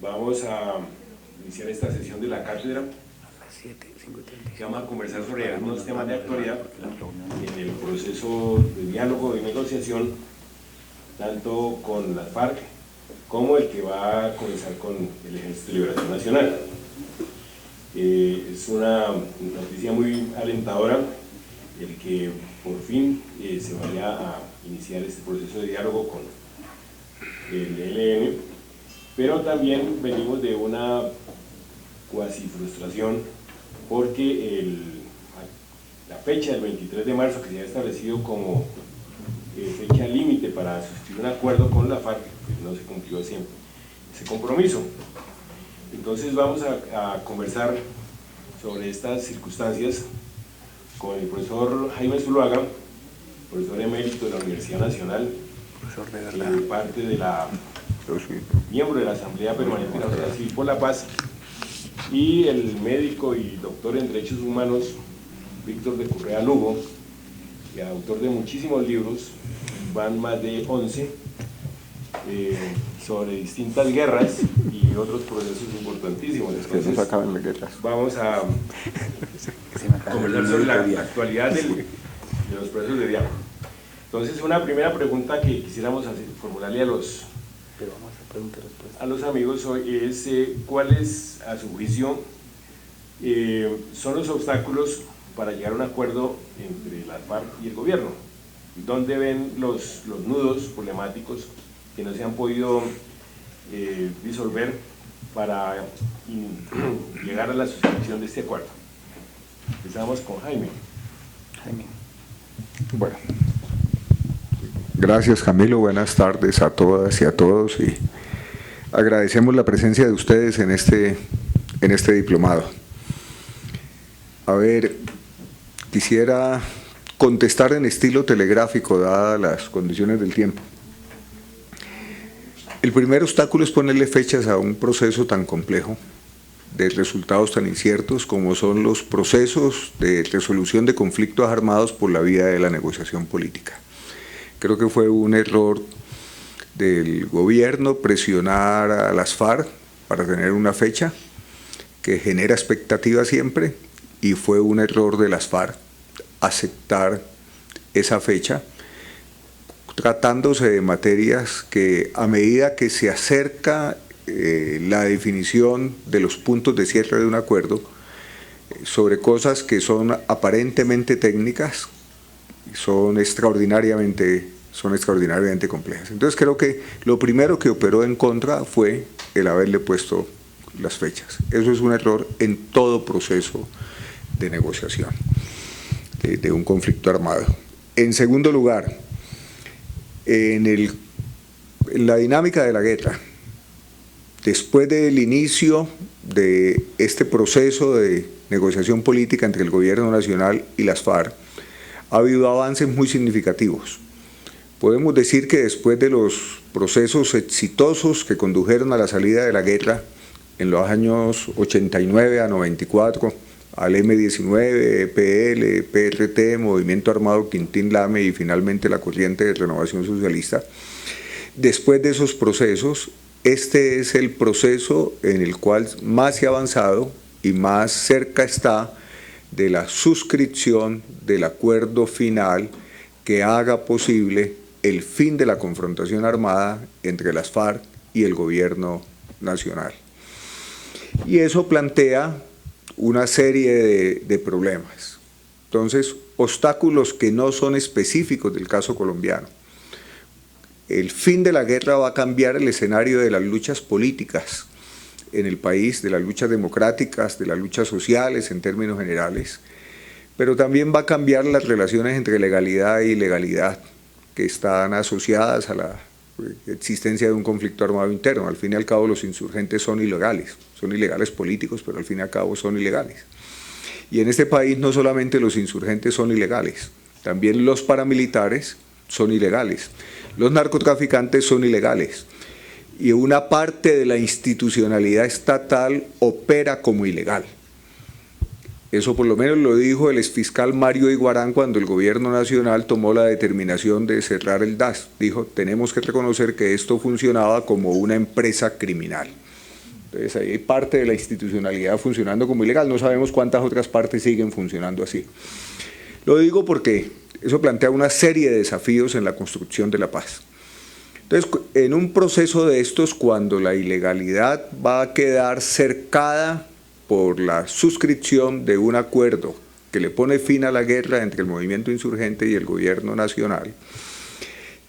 Vamos a iniciar esta sesión de la cátedra que vamos a conversar sobre algunos temas de actualidad en el proceso de diálogo y negociación tanto con las FARC como el que va a comenzar con el Ejército de Liberación Nacional. Es una noticia muy alentadora el que por fin se vaya a iniciar este proceso de diálogo con el ELN, pero también venimos de una cuasi frustración porque la fecha del 23 de marzo que se ha establecido como fecha límite para suscribir un acuerdo con la FARC, pues no se cumplió ese compromiso. Entonces vamos a conversar sobre estas circunstancias con el profesor Jaime Zuluaga, profesor emérito de la Universidad Nacional, profesor de verdad, parte de miembro de la Asamblea Permanente de la Sociedad Civil por la Paz, y el médico y doctor en Derechos Humanos Víctor de Correa Lugo, y autor de muchísimos libros, van más de 11, sobre distintas guerras y otros procesos importantísimos. Entonces, que no se acaban las guerras. Vamos a conversar sobre la actualidad de los procesos de diálogo. Entonces, una primera pregunta que quisiéramos formularle a los amigos hoy es ¿cuáles, a su juicio, son los obstáculos para llegar a un acuerdo entre la FARC y el gobierno? ¿Dónde ven los nudos problemáticos que no se han podido disolver para llegar a la suscripción de este acuerdo? Empezamos con Jaime. Bueno, gracias Camilo, buenas tardes a todas y a todos, y agradecemos la presencia de ustedes en este diplomado. A ver, quisiera contestar en estilo telegráfico, dadas las condiciones del tiempo. El primer obstáculo es ponerle fechas a un proceso tan complejo, de resultados tan inciertos como son los procesos de resolución de conflictos armados por la vía de la negociación política. Creo que fue un error del gobierno presionar a las FARC para tener una fecha que genera expectativa siempre, y fue un error de las FARC aceptar esa fecha, tratándose de materias que, a medida que se acerca la definición de los puntos de cierre de un acuerdo, sobre cosas que son aparentemente técnicas, son extraordinariamente complejas. Entonces creo que lo primero que operó en contra fue el haberle puesto las fechas. Eso es un error en todo proceso de negociación de un conflicto armado. En segundo lugar, en la dinámica de la guerra, después del inicio de este proceso de negociación política entre el gobierno nacional y las FARC, ha habido avances muy significativos. Podemos decir que después de los procesos exitosos que condujeron a la salida de la guerra en los años 89 a 94, al M-19, EPL, PRT, Movimiento Armado Quintín Lame y finalmente la corriente de Renovación Socialista, después de esos procesos, este es el proceso en el cual más se ha avanzado y más cerca está de la suscripción del acuerdo final que haga posible el fin de la confrontación armada entre las FARC y el gobierno nacional. Y eso plantea una serie de problemas. Entonces, obstáculos que no son específicos del caso colombiano. El fin de la guerra va a cambiar el escenario de las luchas políticas en el país, de las luchas democráticas, de las luchas sociales en términos generales, pero también va a cambiar las relaciones entre legalidad e ilegalidad que están asociadas a la existencia de un conflicto armado interno. Al fin y al cabo los insurgentes son ilegales políticos, pero al fin y al cabo son ilegales. Y en este país no solamente los insurgentes son ilegales, también los paramilitares son ilegales, los narcotraficantes son ilegales, y una parte de la institucionalidad estatal opera como ilegal. Eso por lo menos lo dijo el exfiscal Mario Iguarán cuando el gobierno nacional tomó la determinación de cerrar el DAS. Dijo, tenemos que reconocer que esto funcionaba como una empresa criminal. Entonces ahí hay parte de la institucionalidad funcionando como ilegal, no sabemos cuántas otras partes siguen funcionando así. Lo digo porque eso plantea una serie de desafíos en la construcción de la paz. Entonces, en un proceso de estos, cuando la ilegalidad va a quedar cercada por la suscripción de un acuerdo que le pone fin a la guerra entre el movimiento insurgente y el gobierno nacional,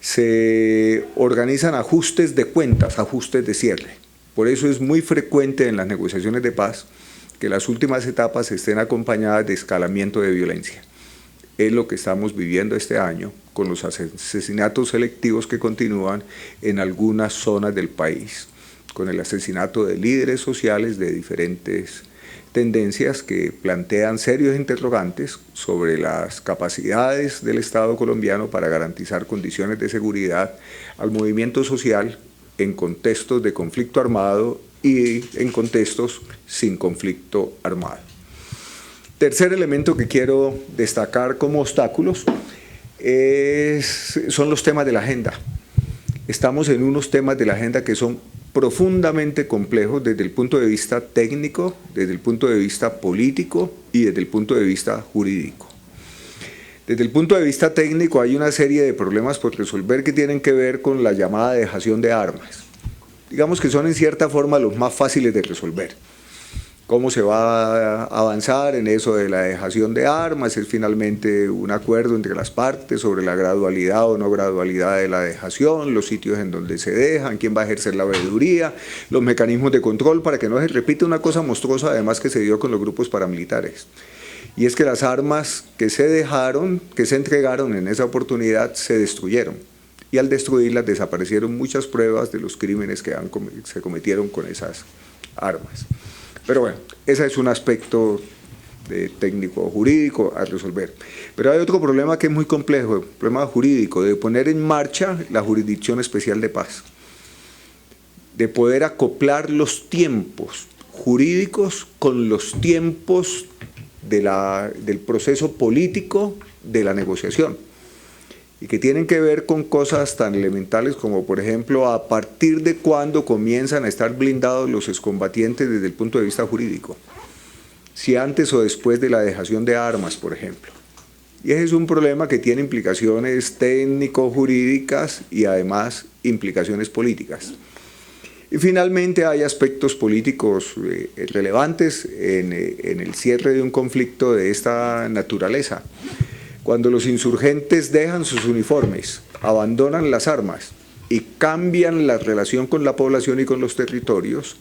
se organizan ajustes de cuentas, ajustes de cierre. Por eso es muy frecuente en las negociaciones de paz que las últimas etapas estén acompañadas de escalamiento de violencia. Es lo que estamos viviendo este año con los asesinatos selectivos que continúan en algunas zonas del país, con el asesinato de líderes sociales de diferentes tendencias que plantean serios interrogantes sobre las capacidades del Estado colombiano para garantizar condiciones de seguridad al movimiento social en contextos de conflicto armado y en contextos sin conflicto armado. Tercer elemento que quiero destacar como obstáculos son los temas de la agenda. Estamos en unos temas de la agenda que son profundamente complejos desde el punto de vista técnico, desde el punto de vista político y desde el punto de vista jurídico. Desde el punto de vista técnico hay una serie de problemas por resolver que tienen que ver con la llamada dejación de armas. Digamos que son en cierta forma los más fáciles de resolver. ¿Cómo se va a avanzar en eso de la dejación de armas? Es finalmente un acuerdo entre las partes sobre la gradualidad o no gradualidad de la dejación, los sitios en donde se dejan, quién va a ejercer la veeduría, los mecanismos de control para que no se repita una cosa monstruosa además que se dio con los grupos paramilitares. Y es que las armas que se dejaron, que se entregaron en esa oportunidad, se destruyeron. Y al destruirlas desaparecieron muchas pruebas de los crímenes que se cometieron con esas armas. Pero bueno, ese es un aspecto técnico-jurídico a resolver. Pero hay otro problema que es muy complejo, el problema jurídico, de poner en marcha la Jurisdicción Especial de Paz, de poder acoplar los tiempos jurídicos con los tiempos del proceso político de la negociación, y que tienen que ver con cosas tan elementales como, por ejemplo, a partir de cuándo comienzan a estar blindados los excombatientes desde el punto de vista jurídico, si antes o después de la dejación de armas, por ejemplo. Y ese es un problema que tiene implicaciones técnico-jurídicas y además implicaciones políticas. Y finalmente hay aspectos políticos relevantes en el cierre de un conflicto de esta naturaleza. Cuando los insurgentes dejan sus uniformes, abandonan las armas y cambian la relación con la población y con los territorios,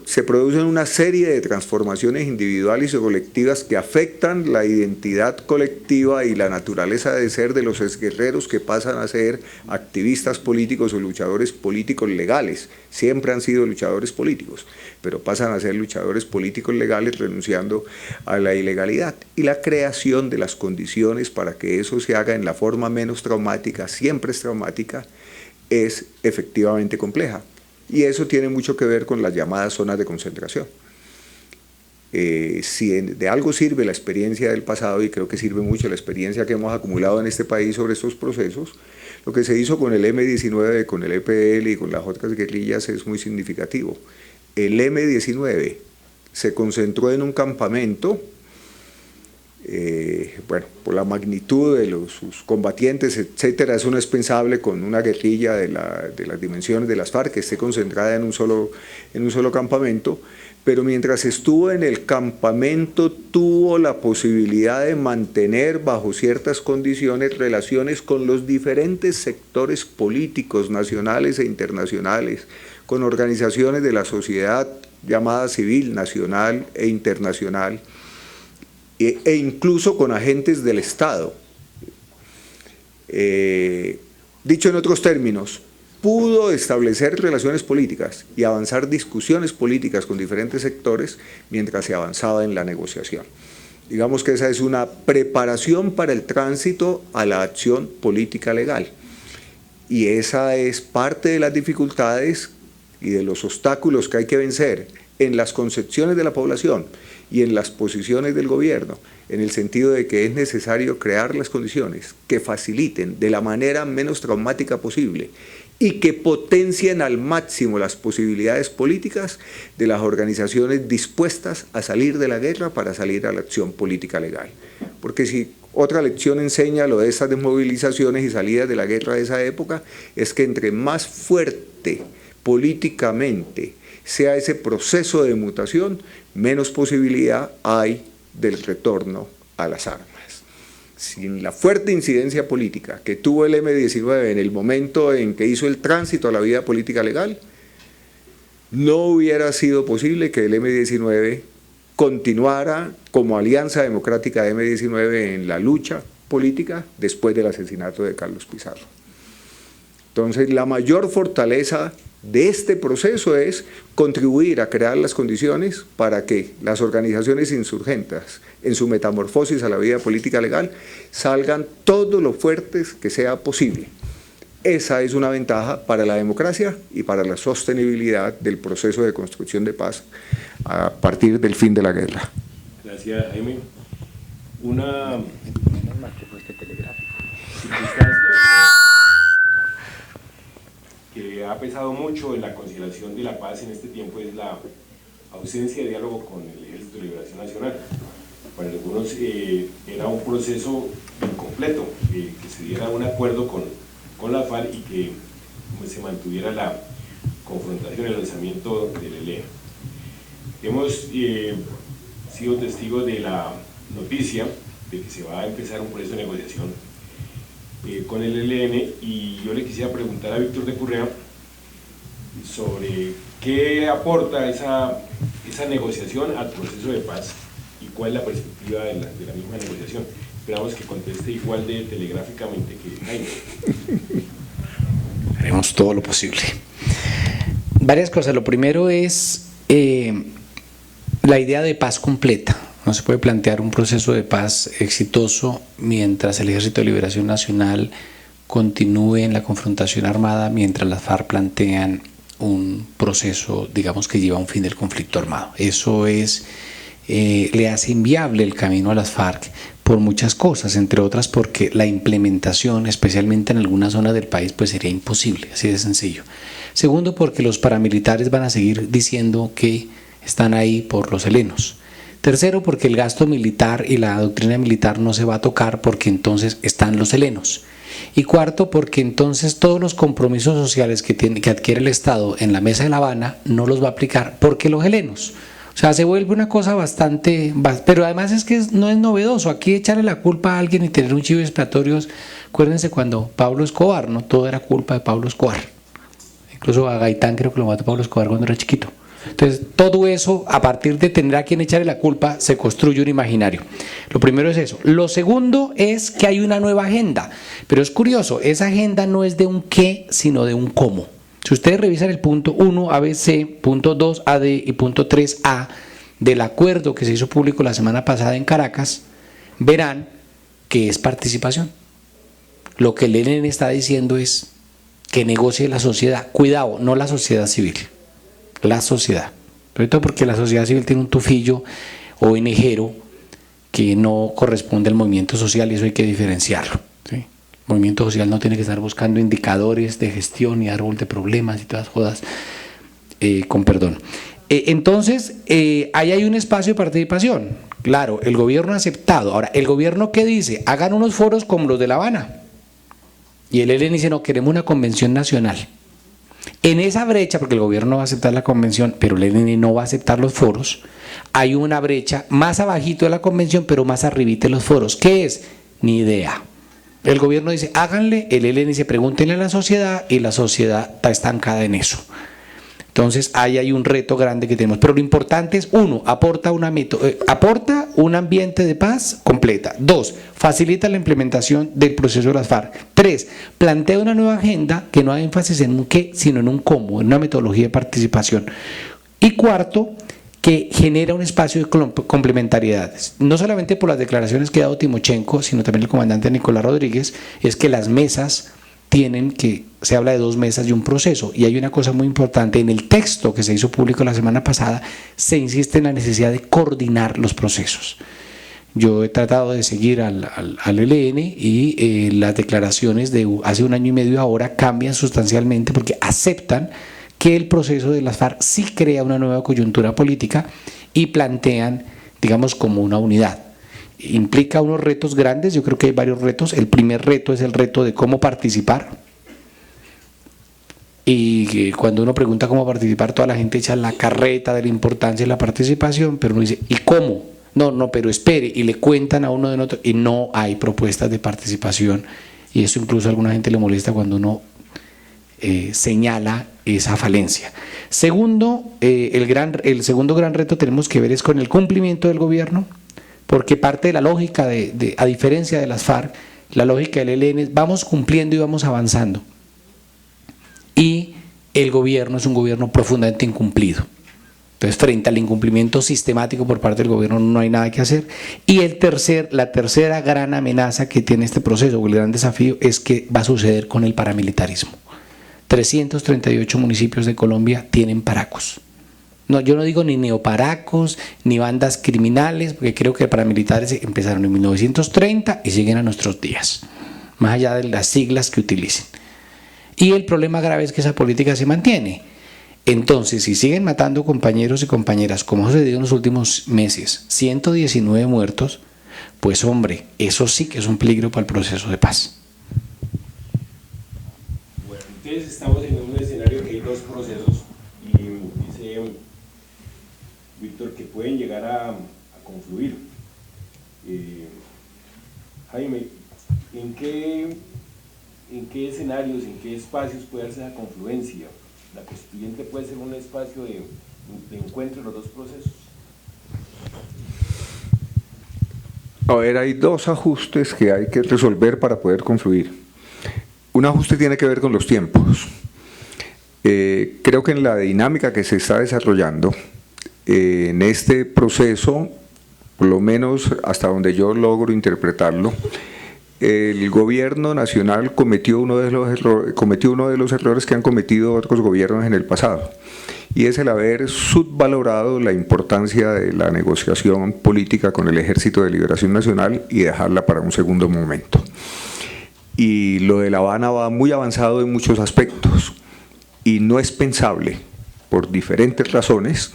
se producen una serie de transformaciones individuales y colectivas que afectan la identidad colectiva y la naturaleza de ser de los exguerreros que pasan a ser activistas políticos o luchadores políticos legales. Siempre han sido luchadores políticos, pero pasan a ser luchadores políticos legales renunciando a la ilegalidad. Y la creación de las condiciones para que eso se haga en la forma menos traumática, siempre es traumática, es efectivamente compleja. Y eso tiene mucho que ver con las llamadas zonas de concentración. Si de algo sirve la experiencia del pasado, y creo que sirve mucho la experiencia que hemos acumulado en este país sobre estos procesos, lo que se hizo con el M-19, con el EPL y con las otras guerrillas es muy significativo. El M-19 se concentró en un campamento, bueno, por la magnitud de sus combatientes, etcétera, eso no es pensable con una guerrilla de las dimensiones de las FARC que esté concentrada en un solo campamento, pero mientras estuvo en el campamento tuvo la posibilidad de mantener bajo ciertas condiciones relaciones con los diferentes sectores políticos nacionales e internacionales, con organizaciones de la sociedad llamada civil, nacional e internacional, e incluso con agentes del Estado. Dicho en otros términos, pudo establecer relaciones políticas y avanzar discusiones políticas con diferentes sectores mientras se avanzaba en la negociación. Digamos que esa es una preparación para el tránsito a la acción política legal. Y esa es parte de las dificultades y de los obstáculos que hay que vencer en las concepciones de la población y en las posiciones del gobierno, en el sentido de que es necesario crear las condiciones que faciliten de la manera menos traumática posible y que potencien al máximo las posibilidades políticas de las organizaciones dispuestas a salir de la guerra para salir a la acción política legal. Porque si otra lección enseña lo de estas desmovilizaciones y salidas de la guerra de esa época, es que entre más fuerte políticamente sea ese proceso de mutación, menos posibilidad hay del retorno a las armas. Sin la fuerte incidencia política que tuvo el M-19 en el momento en que hizo el tránsito a la vida política legal, no hubiera sido posible que el M-19 continuara como alianza democrática de M-19 en la lucha política después del asesinato de Carlos Pizarro. Entonces, la mayor fortaleza de este proceso es contribuir a crear las condiciones para que las organizaciones insurgentes, en su metamorfosis a la vida política legal, salgan todo lo fuertes que sea posible. Esa es una ventaja para la democracia y para la sostenibilidad del proceso de construcción de paz a partir del fin de la guerra. Gracias, Jaime. Una circunstancia que ha pesado mucho en la conciliación de la paz en este tiempo es la ausencia de diálogo con el Ejército de Liberación Nacional. Para algunos era un proceso incompleto, que se diera un acuerdo con la FARC y que se mantuviera la confrontación, el lanzamiento del ELN. Hemos sido testigos de la noticia de que se va a empezar un proceso de negociación con el ELN, y yo le quisiera preguntar a Víctor de Currea sobre qué aporta esa negociación al proceso de paz y cuál es la perspectiva de la misma negociación. Esperamos que conteste igual de telegráficamente que Jaime. Haremos todo lo posible. Varias cosas. Lo primero es la idea de paz completa. No se puede plantear un proceso de paz exitoso mientras el Ejército de Liberación Nacional continúe en la confrontación armada, mientras las FARC plantean un proceso, digamos, que lleva a un fin del conflicto armado. Eso es, le hace inviable el camino a las FARC por muchas cosas, entre otras porque la implementación, especialmente en algunas zonas del país, pues sería imposible, así de sencillo. Segundo, porque los paramilitares van a seguir diciendo que están ahí por los helenos. Tercero, porque el gasto militar y la doctrina militar no se va a tocar porque entonces están los helenos. Y cuarto, porque entonces todos los compromisos sociales que adquiere el Estado en la Mesa de La Habana no los va a aplicar porque los helenos. O sea, se vuelve una cosa bastante... Pero además es que no es novedoso. Aquí echarle la culpa a alguien y tener un chivo expiatorio. Acuérdense cuando Pablo Escobar, ¿no? Todo era culpa de Pablo Escobar. Incluso a Gaitán creo que lo mató Pablo Escobar cuando era chiquito. Entonces, todo eso, a partir de tener a quien echarle la culpa, se construye un imaginario. Lo primero es eso. Lo segundo es que hay una nueva agenda. Pero es curioso, esa agenda no es de un qué, sino de un cómo. Si ustedes revisan el punto 1 ABC, punto 2 AD y punto 3A del acuerdo que se hizo público la semana pasada en Caracas, verán que es participación. Lo que el ELN está diciendo es que negocie la sociedad. Cuidado, no la sociedad civil. La sociedad, sobre todo porque la sociedad civil tiene un tufillo ONGero que no corresponde al movimiento social y eso hay que diferenciarlo, ¿sí? El movimiento social no tiene que estar buscando indicadores de gestión y árbol de problemas y todas jodas, con perdón. Entonces, ahí hay un espacio de participación. Claro, el gobierno ha aceptado. Ahora, ¿el gobierno qué dice? Hagan unos foros como los de La Habana. Y el ELN dice, no, queremos una convención nacional. En esa brecha, porque el gobierno no va a aceptar la convención, pero el ELN no va a aceptar los foros, hay una brecha más abajito de la convención, pero más arribita de los foros. ¿Qué es? Ni idea. El gobierno dice, háganle, el ELN dice, pregúntenle a la sociedad, y la sociedad está estancada en eso. Entonces, ahí hay un reto grande que tenemos. Pero lo importante es, uno, aporta un ambiente de paz completa. Dos, facilita la implementación del proceso de las FARC. Tres, plantea una nueva agenda que no haga énfasis en un qué, sino en un cómo, en una metodología de participación. Y cuarto, que genera un espacio de complementariedades. No solamente por las declaraciones que ha dado Timochenko, sino también el comandante Nicolás Rodríguez, es que las mesas se habla de 2 mesas y un proceso, y hay una cosa muy importante, en el texto que se hizo público la semana pasada, se insiste en la necesidad de coordinar los procesos. Yo he tratado de seguir al ELN y las declaraciones de hace un año y medio ahora cambian sustancialmente porque aceptan que el proceso de las FARC sí crea una nueva coyuntura política y plantean, digamos, como una unidad. Implica unos retos grandes, yo creo que hay varios retos. El primer reto es el reto de cómo participar. Y cuando uno pregunta cómo participar, toda la gente echa la carreta de la importancia de la participación, pero uno dice, ¿y cómo? No, pero espere, y le cuentan a uno de nosotros, y no hay propuestas de participación, y eso incluso a alguna gente le molesta cuando uno señala esa falencia. Segundo, el segundo gran reto tenemos que ver es con el cumplimiento del gobierno, porque parte de la lógica, a diferencia de las FARC, la lógica del ELN es vamos cumpliendo y vamos avanzando. Y el gobierno es un gobierno profundamente incumplido. Entonces, frente al incumplimiento sistemático por parte del gobierno no hay nada que hacer. Y la tercera gran amenaza que tiene este proceso, o el gran desafío, es que va a suceder con el paramilitarismo. 338 municipios de Colombia tienen paracos. No, yo no digo ni neoparacos, ni bandas criminales, porque creo que paramilitares empezaron en 1930 y siguen a nuestros días, más allá de las siglas que utilicen. Y el problema grave es que esa política se mantiene. Entonces, si siguen matando compañeros y compañeras, como ha sucedido en los últimos meses, 119 muertos, pues hombre, eso sí que es un peligro para el proceso de paz. Bueno, entonces estamos en un escenario que hay dos procesos y dice Víctor que pueden llegar a confluir. Jaime, ¿en qué escenarios, en qué espacios puede darse esa confluencia? ¿La constituyente puede ser un espacio de encuentro de los dos procesos? A ver, hay dos ajustes que hay que resolver para poder confluir. Un ajuste tiene que ver con los tiempos. Creo que en la dinámica que se está desarrollando, en este proceso, por lo menos hasta donde yo logro interpretarlo, el gobierno nacional cometió uno de los errores que han cometido otros gobiernos en el pasado, y es el haber subvalorado la importancia de la negociación política con el Ejército de Liberación Nacional y dejarla para un segundo momento. Y lo de La Habana va muy avanzado en muchos aspectos, y no es pensable, por diferentes razones,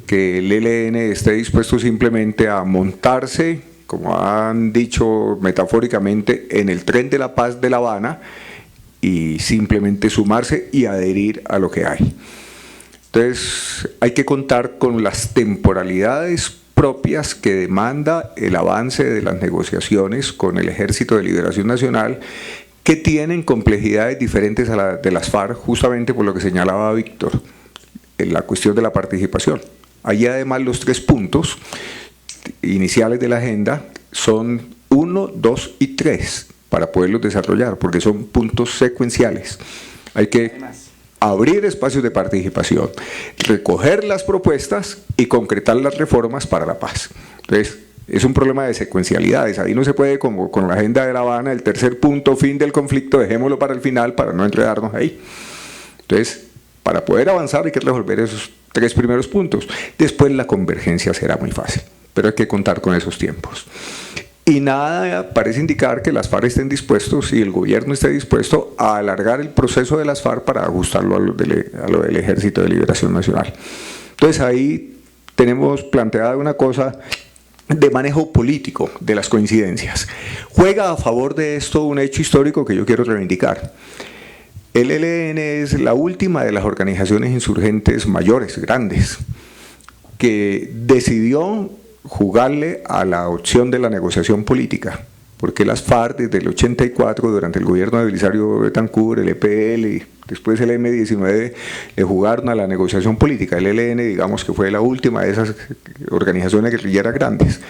que el ELN esté dispuesto simplemente a montarse, como han dicho metafóricamente, en el tren de la paz de La Habana y simplemente sumarse y adherir a lo que hay. Entonces hay que contar con las temporalidades propias que demanda el avance de las negociaciones con el Ejército de Liberación Nacional, que tienen complejidades diferentes a las de las FARC, justamente por lo que señalaba Víctor, en la cuestión de la participación. Allí además los 3 puntos iniciales de la agenda son 1, 2 y 3 para poderlos desarrollar, porque son puntos secuenciales. Hay que abrir espacios de participación, recoger las propuestas y concretar las reformas para la paz. Entonces, es un problema de secuencialidades. Ahí no se puede, como con la agenda de La Habana, el tercer punto, fin del conflicto, dejémoslo para el final para no enredarnos ahí. Entonces, para poder avanzar hay que resolver esos 3 primeros puntos. Después la convergencia será muy fácil, pero hay que contar con esos tiempos. Y nada parece indicar que las FARC estén dispuestos y el gobierno esté dispuesto a alargar el proceso de las FARC para ajustarlo a lo del Ejército de Liberación Nacional. Entonces ahí tenemos planteada una cosa de manejo político de las coincidencias. Juega a favor de esto un hecho histórico que yo quiero reivindicar. El ELN es la última de las organizaciones insurgentes mayores, grandes, que decidió jugarle a la opción de la negociación política, porque las FARC desde el 84, durante el gobierno de Belisario Betancur, el EPL y después el M-19, le jugaron a la negociación política. El ELN, digamos que fue la última de esas organizaciones guerrilleras grandes,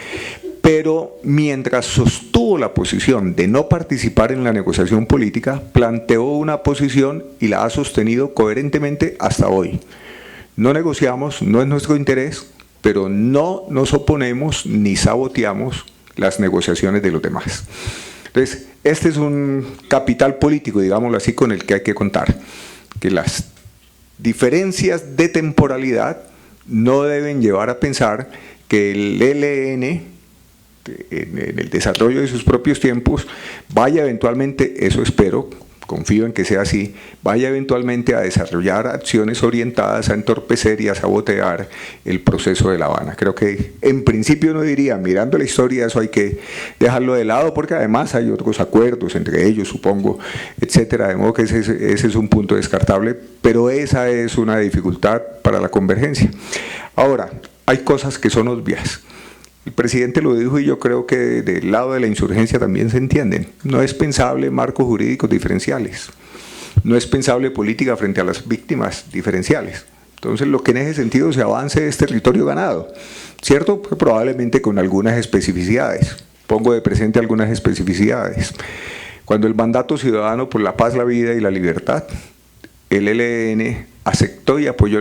pero mientras sostuvo la posición de no participar en la negociación política, planteó una posición y la ha sostenido coherentemente hasta hoy. No negociamos, no es nuestro interés, pero no nos oponemos ni saboteamos las negociaciones de los demás. Entonces, este es un capital político, digámoslo así, con el que hay que contar, que las diferencias de temporalidad no deben llevar a pensar que el ELN en el desarrollo de sus propios tiempos, vaya eventualmente, eso espero, confío en que sea así, vaya eventualmente a desarrollar acciones orientadas a entorpecer y a sabotear el proceso de La Habana. Creo que en principio uno diría, mirando la historia, eso hay que dejarlo de lado, porque además hay otros acuerdos entre ellos, supongo, etcétera, de modo que ese es un punto descartable, pero esa es una dificultad para la convergencia. Ahora, hay cosas que son obvias. El presidente lo dijo y yo creo que del lado de la insurgencia también se entienden. No es pensable marcos jurídicos diferenciales. No es pensable política frente a las víctimas diferenciales. Entonces, lo que en ese sentido se avance es territorio ganado, ¿cierto? Pues probablemente con algunas especificidades. Pongo de presente algunas especificidades. Cuando el mandato ciudadano por la paz, la vida y la libertad, el ELN aceptó y apoyó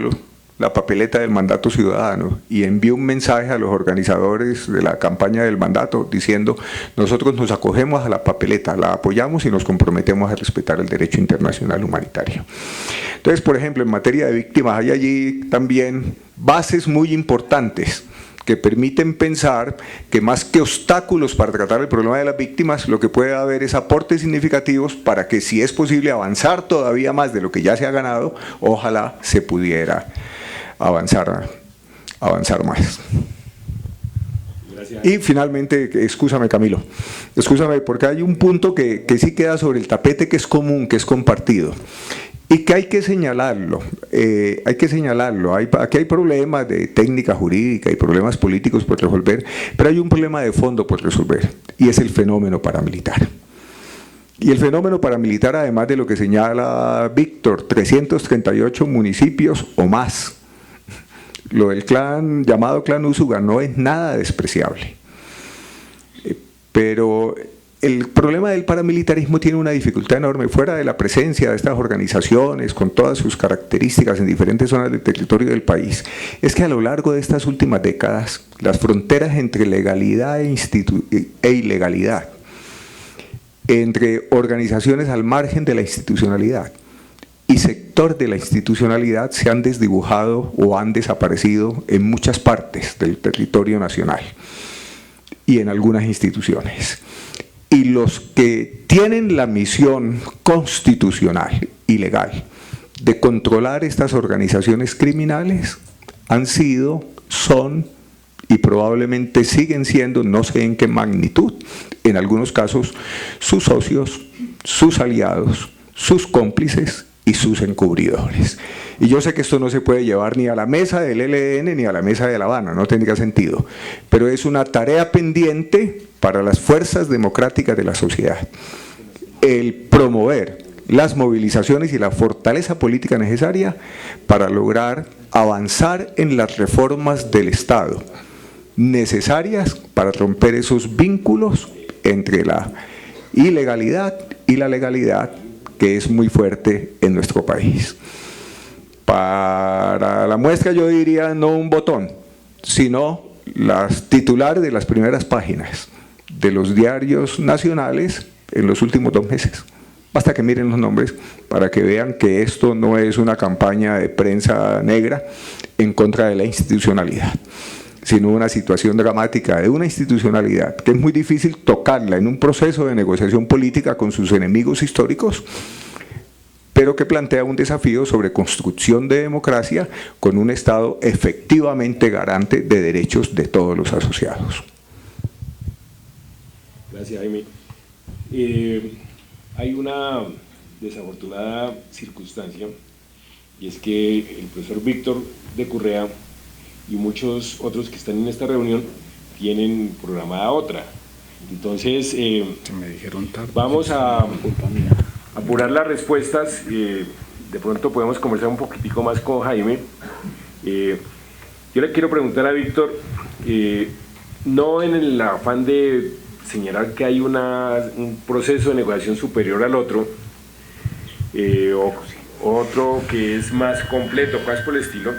la papeleta del mandato ciudadano y envió un mensaje a los organizadores de la campaña del mandato diciendo: nosotros nos acogemos a la papeleta, la apoyamos y nos comprometemos a respetar el derecho internacional humanitario. Entonces, por ejemplo, en materia de víctimas hay allí también bases muy importantes que permiten pensar que más que obstáculos para tratar el problema de las víctimas, lo que puede haber es aportes significativos para que, si es posible avanzar todavía más de lo que ya se ha ganado, ojalá se pudiera avanzar más. Gracias. Y finalmente, excúsame Camilo, excúsame porque hay un punto que sí queda sobre el tapete, que es común, que es compartido y que hay que señalarlo, aquí hay problemas de técnica jurídica y problemas políticos por resolver, pero hay un problema de fondo por resolver y es el fenómeno paramilitar. Y el fenómeno paramilitar, además de lo que señala Víctor, 338 municipios o más. Lo del llamado clan Usuga no es nada despreciable. Pero el problema del paramilitarismo tiene una dificultad enorme, fuera de la presencia de estas organizaciones con todas sus características en diferentes zonas del territorio del país, es que a lo largo de estas últimas décadas las fronteras entre legalidad e ilegalidad, entre organizaciones al margen de la institucionalidad y sector de la institucionalidad, se han desdibujado o han desaparecido en muchas partes del territorio nacional y en algunas instituciones. Y los que tienen la misión constitucional y legal de controlar estas organizaciones criminales han sido, son y probablemente siguen siendo, no sé en qué magnitud, en algunos casos, sus socios, sus aliados, sus cómplices y sus encubridores. Y yo sé que esto no se puede llevar ni a la mesa del ELN ni a la mesa de La Habana, no tendría sentido, pero es una tarea pendiente para las fuerzas democráticas de la sociedad, el promover las movilizaciones y la fortaleza política necesaria para lograr avanzar en las reformas del Estado, necesarias para romper esos vínculos entre la ilegalidad y la legalidad, que es muy fuerte en nuestro país. Para la muestra yo diría no un botón, sino las titulares de las primeras páginas de los diarios nacionales en los últimos 2 meses. Basta que miren los nombres para que vean que esto no es una campaña de prensa negra en contra de la institucionalidad, sino una situación dramática de una institucionalidad que es muy difícil tocarla en un proceso de negociación política con sus enemigos históricos, pero que plantea un desafío sobre construcción de democracia con un Estado efectivamente garante de derechos de todos los asociados. Gracias, Jaime. Hay una desafortunada circunstancia, y es que el profesor Víctor de Currea y muchos otros que están en esta reunión tienen programada otra. Entonces, vamos a apurar las respuestas. De pronto podemos conversar un poquitico más con Jaime. Yo le quiero preguntar a Víctor, no en el afán de señalar que hay un proceso de negociación superior al otro, o otro que es más completo, cosas por el estilo,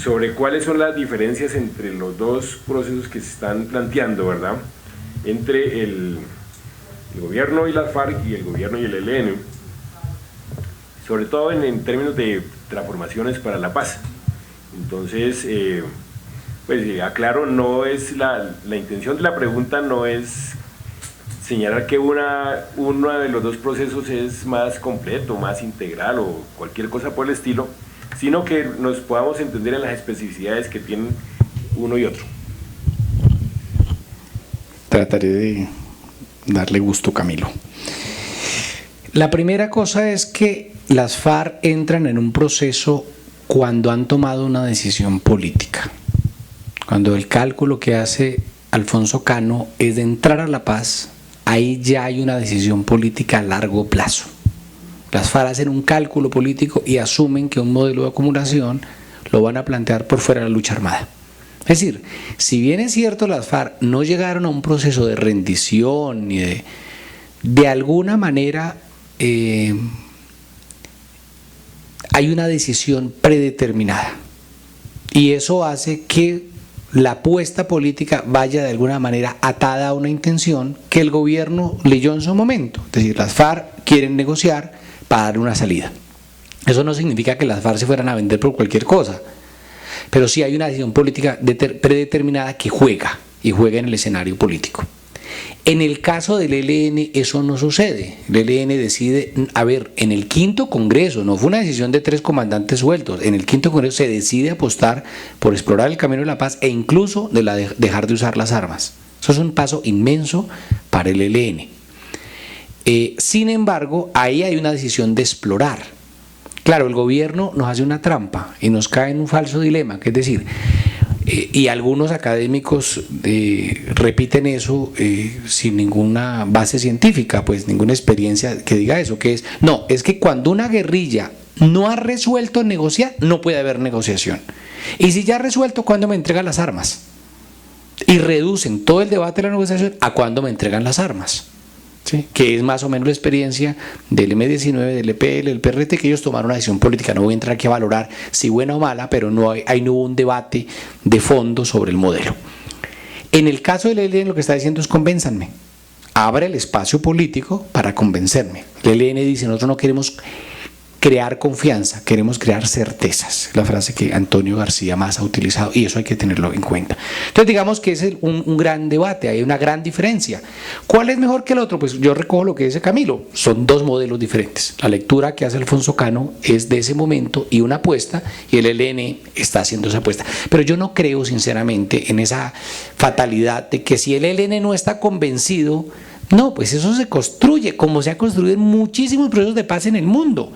sobre cuáles son las diferencias entre los dos procesos que se están planteando, ¿verdad? Entre el gobierno y las FARC y el gobierno y el ELN, sobre todo en términos de transformaciones para la paz. Entonces, Pues aclaro, no es la intención de la pregunta no es señalar que uno de los dos procesos es más completo, más integral o cualquier cosa por el estilo, sino que nos podamos entender en las especificidades que tienen uno y otro. Trataré de darle gusto, Camilo. La primera cosa es que las FARC entran en un proceso cuando han tomado una decisión política. Cuando el cálculo que hace Alfonso Cano es de entrar a la paz, ahí ya hay una decisión política a largo plazo. Las FARC hacen un cálculo político y asumen que un modelo de acumulación lo van a plantear por fuera de la lucha armada. Es decir, si bien es cierto las FARC no llegaron a un proceso de rendición ni de alguna manera hay una decisión predeterminada y eso hace que la apuesta política vaya de alguna manera atada a una intención que el gobierno leyó en su momento. Es decir, las FARC quieren negociar para dar una salida. Eso no significa que las FARC se fueran a vender por cualquier cosa, pero sí hay una decisión política predeterminada que juega en el escenario político. En el caso del ELN eso no sucede. El ELN decide, en el quinto congreso, no fue una decisión de 3 comandantes sueltos, en el quinto congreso se decide apostar por explorar el camino de la paz e incluso dejar de usar las armas. Eso es un paso inmenso para el ELN. Sin embargo, ahí hay una decisión de explorar. Claro, el gobierno nos hace una trampa y nos cae en un falso dilema, que es decir, y algunos académicos repiten eso sin ninguna base científica, pues ninguna experiencia que diga eso, que es que cuando una guerrilla no ha resuelto negociar, no puede haber negociación. Y si ya ha resuelto, ¿cuándo me entregan las armas? Y reducen todo el debate de la negociación a cuándo me entregan las armas. ¿Sí? Que es más o menos la experiencia del M19, del EPL, del PRT, que ellos tomaron una decisión política. No voy a entrar aquí a valorar si buena o mala, pero ahí no hubo un debate de fondo sobre el modelo. En el caso del ELN lo que está diciendo es convénzanme, abra el espacio político para convencerme. El ELN dice, nosotros no queremos crear confianza, queremos crear certezas, la frase que Antonio García más ha utilizado, y eso hay que tenerlo en cuenta. Entonces digamos que es un gran debate, hay una gran diferencia. ¿Cuál es mejor que el otro? Pues yo recojo lo que dice Camilo, son dos modelos diferentes. La lectura que hace Alfonso Cano es de ese momento y una apuesta, y el ELN está haciendo esa apuesta. Pero yo no creo sinceramente en esa fatalidad de que si el ELN no está convencido, no, pues eso se construye como se ha construido en muchísimos procesos de paz en el mundo.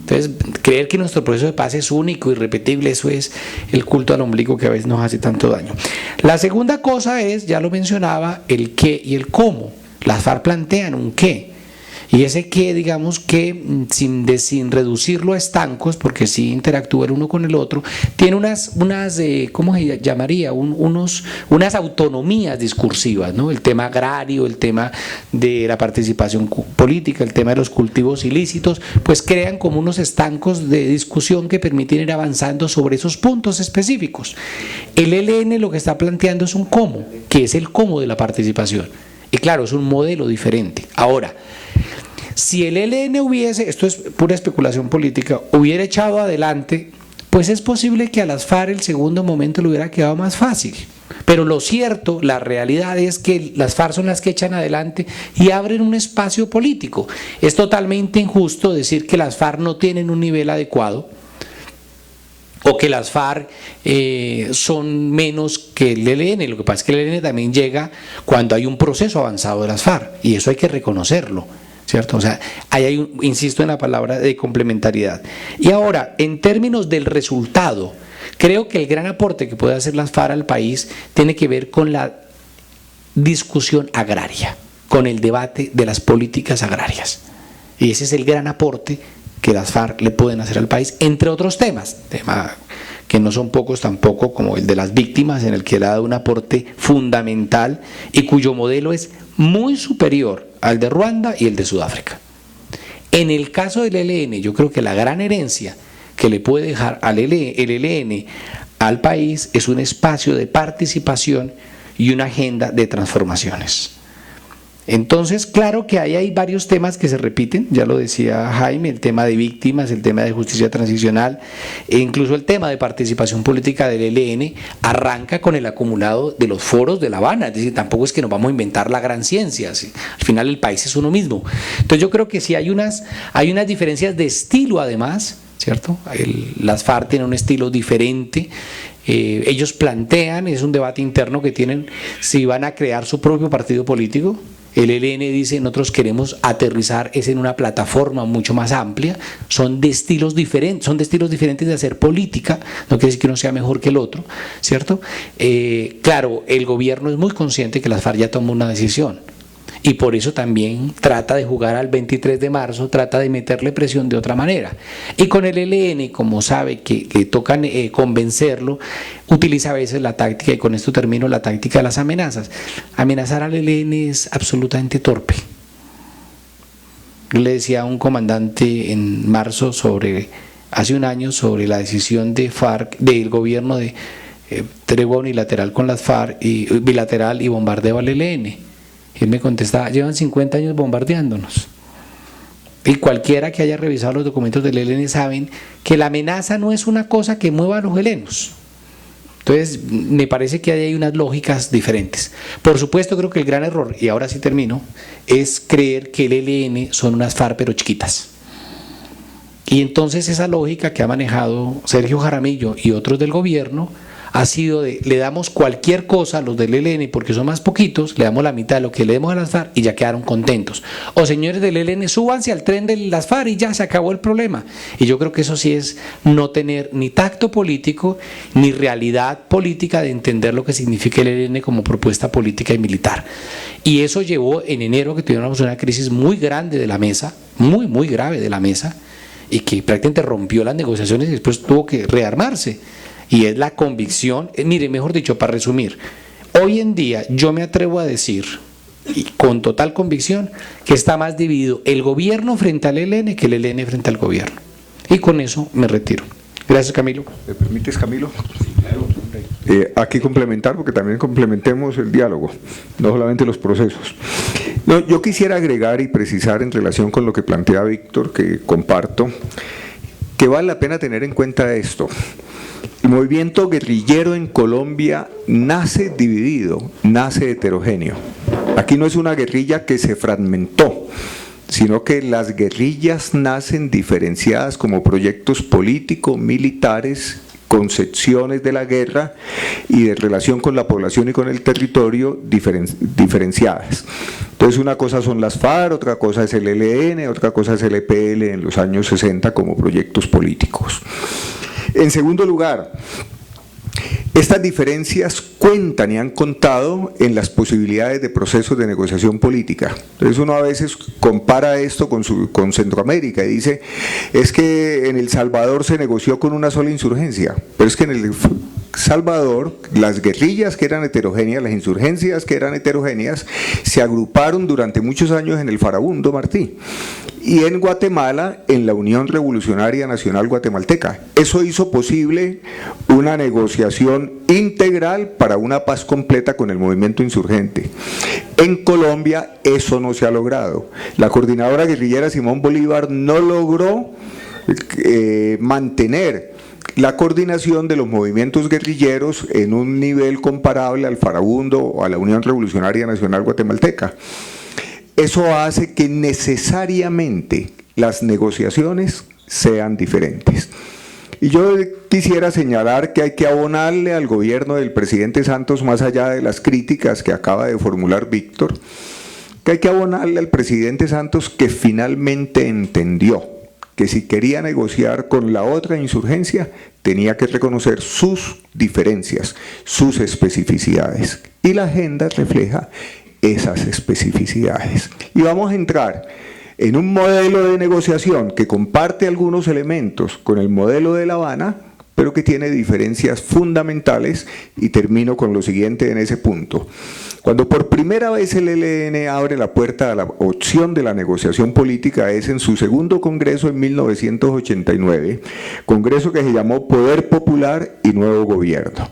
Entonces, creer que nuestro proceso de paz es único, irrepetible, eso es el culto al ombligo que a veces nos hace tanto daño. La segunda cosa es, ya lo mencionaba, el qué y el cómo. Las FARC plantean un qué. Y ese qué, digamos que sin reducirlo a estancos, porque sí interactúa el uno con el otro, tiene unas ¿cómo se llamaría? Unas autonomías discursivas, ¿no? El tema agrario, el tema de la participación política, el tema de los cultivos ilícitos, pues crean como unos estancos de discusión que permiten ir avanzando sobre esos puntos específicos. El ELN lo que está planteando es un cómo, que es el cómo de la participación. Y claro, es un modelo diferente. Ahora, si el ELN hubiese, esto es pura especulación política, hubiera echado adelante, pues es posible que a las FARC el segundo momento le hubiera quedado más fácil. Pero lo cierto, la realidad es que las FARC son las que echan adelante y abren un espacio político. Es totalmente injusto decir que las FARC no tienen un nivel adecuado o que las FARC son menos que el ELN. Lo que pasa es que el ELN también llega cuando hay un proceso avanzado de las FARC y eso hay que reconocerlo, ¿cierto? O sea, ahí hay insisto en la palabra de complementariedad. Y ahora, en términos del resultado, creo que el gran aporte que puede hacer las FARC al país tiene que ver con la discusión agraria, con el debate de las políticas agrarias. Y ese es el gran aporte que las FARC le pueden hacer al país, entre otros temas que no son pocos tampoco, como el de las víctimas, en el que le ha dado un aporte fundamental y cuyo modelo es muy superior al de Ruanda y el de Sudáfrica. En el caso del ELN, yo creo que la gran herencia que le puede dejar el ELN al país es un espacio de participación y una agenda de transformaciones. Entonces, claro que hay varios temas que se repiten, ya lo decía Jaime, el tema de víctimas, el tema de justicia transicional, e incluso el tema de participación política del ELN arranca con el acumulado de los foros de La Habana, es decir, tampoco es que nos vamos a inventar la gran ciencia, ¿sí? Al final el país es uno mismo. Entonces yo creo que sí hay unas diferencias de estilo además, ¿cierto? Las FARC tienen un estilo diferente. Ellos plantean, es un debate interno que tienen, si van a crear su propio partido político. El ELN dice, nosotros queremos aterrizar es en una plataforma mucho más amplia, son de estilos diferentes de hacer política, no quiere decir que uno sea mejor que el otro, ¿cierto? Claro, el gobierno es muy consciente que las FARC ya tomó una decisión, y por eso también trata de jugar al 23 de marzo, trata de meterle presión de otra manera. Y con el ELN, como sabe que tocan convencerlo, utiliza a veces la táctica, y con esto termino, la táctica de las amenazas. Amenazar al ELN es absolutamente torpe. Yo le decía a un comandante en marzo, hace un año, sobre la decisión de FARC, del gobierno de tregua unilateral con las FARC, bilateral y bombardeo al ELN. Él me contestaba, llevan 50 años bombardeándonos. Y cualquiera que haya revisado los documentos del ELN saben que la amenaza no es una cosa que mueva a los helenos. Entonces, me parece que hay unas lógicas diferentes. Por supuesto, creo que el gran error, y ahora sí termino, es creer que el ELN son unas FARC pero chiquitas. Y entonces esa lógica que ha manejado Sergio Jaramillo y otros del gobierno ha sido de, le damos cualquier cosa a los del ELN porque son más poquitos, le damos la mitad de lo que le demos a las FARC y ya quedaron contentos. O señores del ELN, súbanse al tren de las FARC y ya se acabó el problema. Y yo creo que eso sí es no tener ni tacto político ni realidad política de entender lo que significa el ELN como propuesta política y militar. Y eso llevó en enero que tuvimos una crisis muy grande de la mesa, muy grave de la mesa, y que prácticamente rompió las negociaciones y después tuvo que rearmarse. Y es la convicción, mire, mejor dicho, para resumir, hoy en día yo me atrevo a decir, y con total convicción, que está más dividido el gobierno frente al ELN que el ELN frente al gobierno. Y con eso me retiro. Gracias, Camilo. ¿Me permites, Camilo? Sí, claro. Aquí complementar, porque también complementemos el diálogo, no solamente los procesos. No, yo quisiera agregar y precisar en relación con lo que plantea Víctor, que comparto, que vale la pena tener en cuenta esto. El movimiento guerrillero en Colombia nace dividido, nace heterogéneo. Aquí no es una guerrilla que se fragmentó, sino que las guerrillas nacen diferenciadas como proyectos políticos, militares, concepciones de la guerra y de relación con la población y con el territorio diferenciadas. Entonces una cosa son las FARC, otra cosa es el ELN, otra cosa es el EPL en los años 60 como proyectos políticos. En segundo lugar, estas diferencias cuentan y han contado en las posibilidades de procesos de negociación política. Entonces uno a veces compara esto con Centroamérica y dice, es que en El Salvador se negoció con una sola insurgencia, pero es que en El Salvador las guerrillas que eran heterogéneas, las insurgencias que eran heterogéneas, se agruparon durante muchos años en el Farabundo Martí y en Guatemala en la Unión Revolucionaria Nacional Guatemalteca. Eso hizo posible una negociación integral para una paz completa con el movimiento insurgente. En Colombia eso no se ha logrado. La coordinadora guerrillera Simón Bolívar no logró mantener la coordinación de los movimientos guerrilleros en un nivel comparable al Farabundo o a la Unión Revolucionaria Nacional Guatemalteca. Eso hace que necesariamente las negociaciones sean diferentes. Y yo quisiera señalar que hay que abonarle al gobierno del presidente Santos, más allá de las críticas que acaba de formular Víctor, que hay que abonarle al presidente Santos que finalmente entendió que si quería negociar con la otra insurgencia, tenía que reconocer sus diferencias, sus especificidades. Y la agenda refleja esas especificidades. Y vamos a entrar en un modelo de negociación que comparte algunos elementos con el modelo de La Habana, pero que tiene diferencias fundamentales, y termino con lo siguiente en ese punto. Cuando por primera vez el ELN abre la puerta a la opción de la negociación política es en su segundo congreso en 1989, congreso que se llamó Poder Popular y Nuevo Gobierno.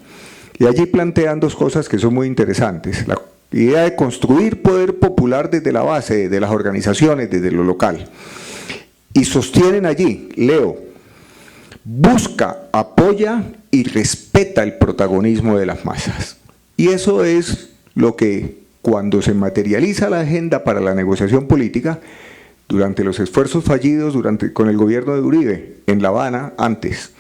Y allí plantean dos cosas que son muy interesantes. La idea de construir poder popular desde la base, de las organizaciones, desde lo local. Y sostienen allí, leo, busca, apoya y respeta el protagonismo de las masas. Y eso es lo que, cuando se materializa la agenda para la negociación política, durante los esfuerzos fallidos con el gobierno de Uribe, en La Habana antes,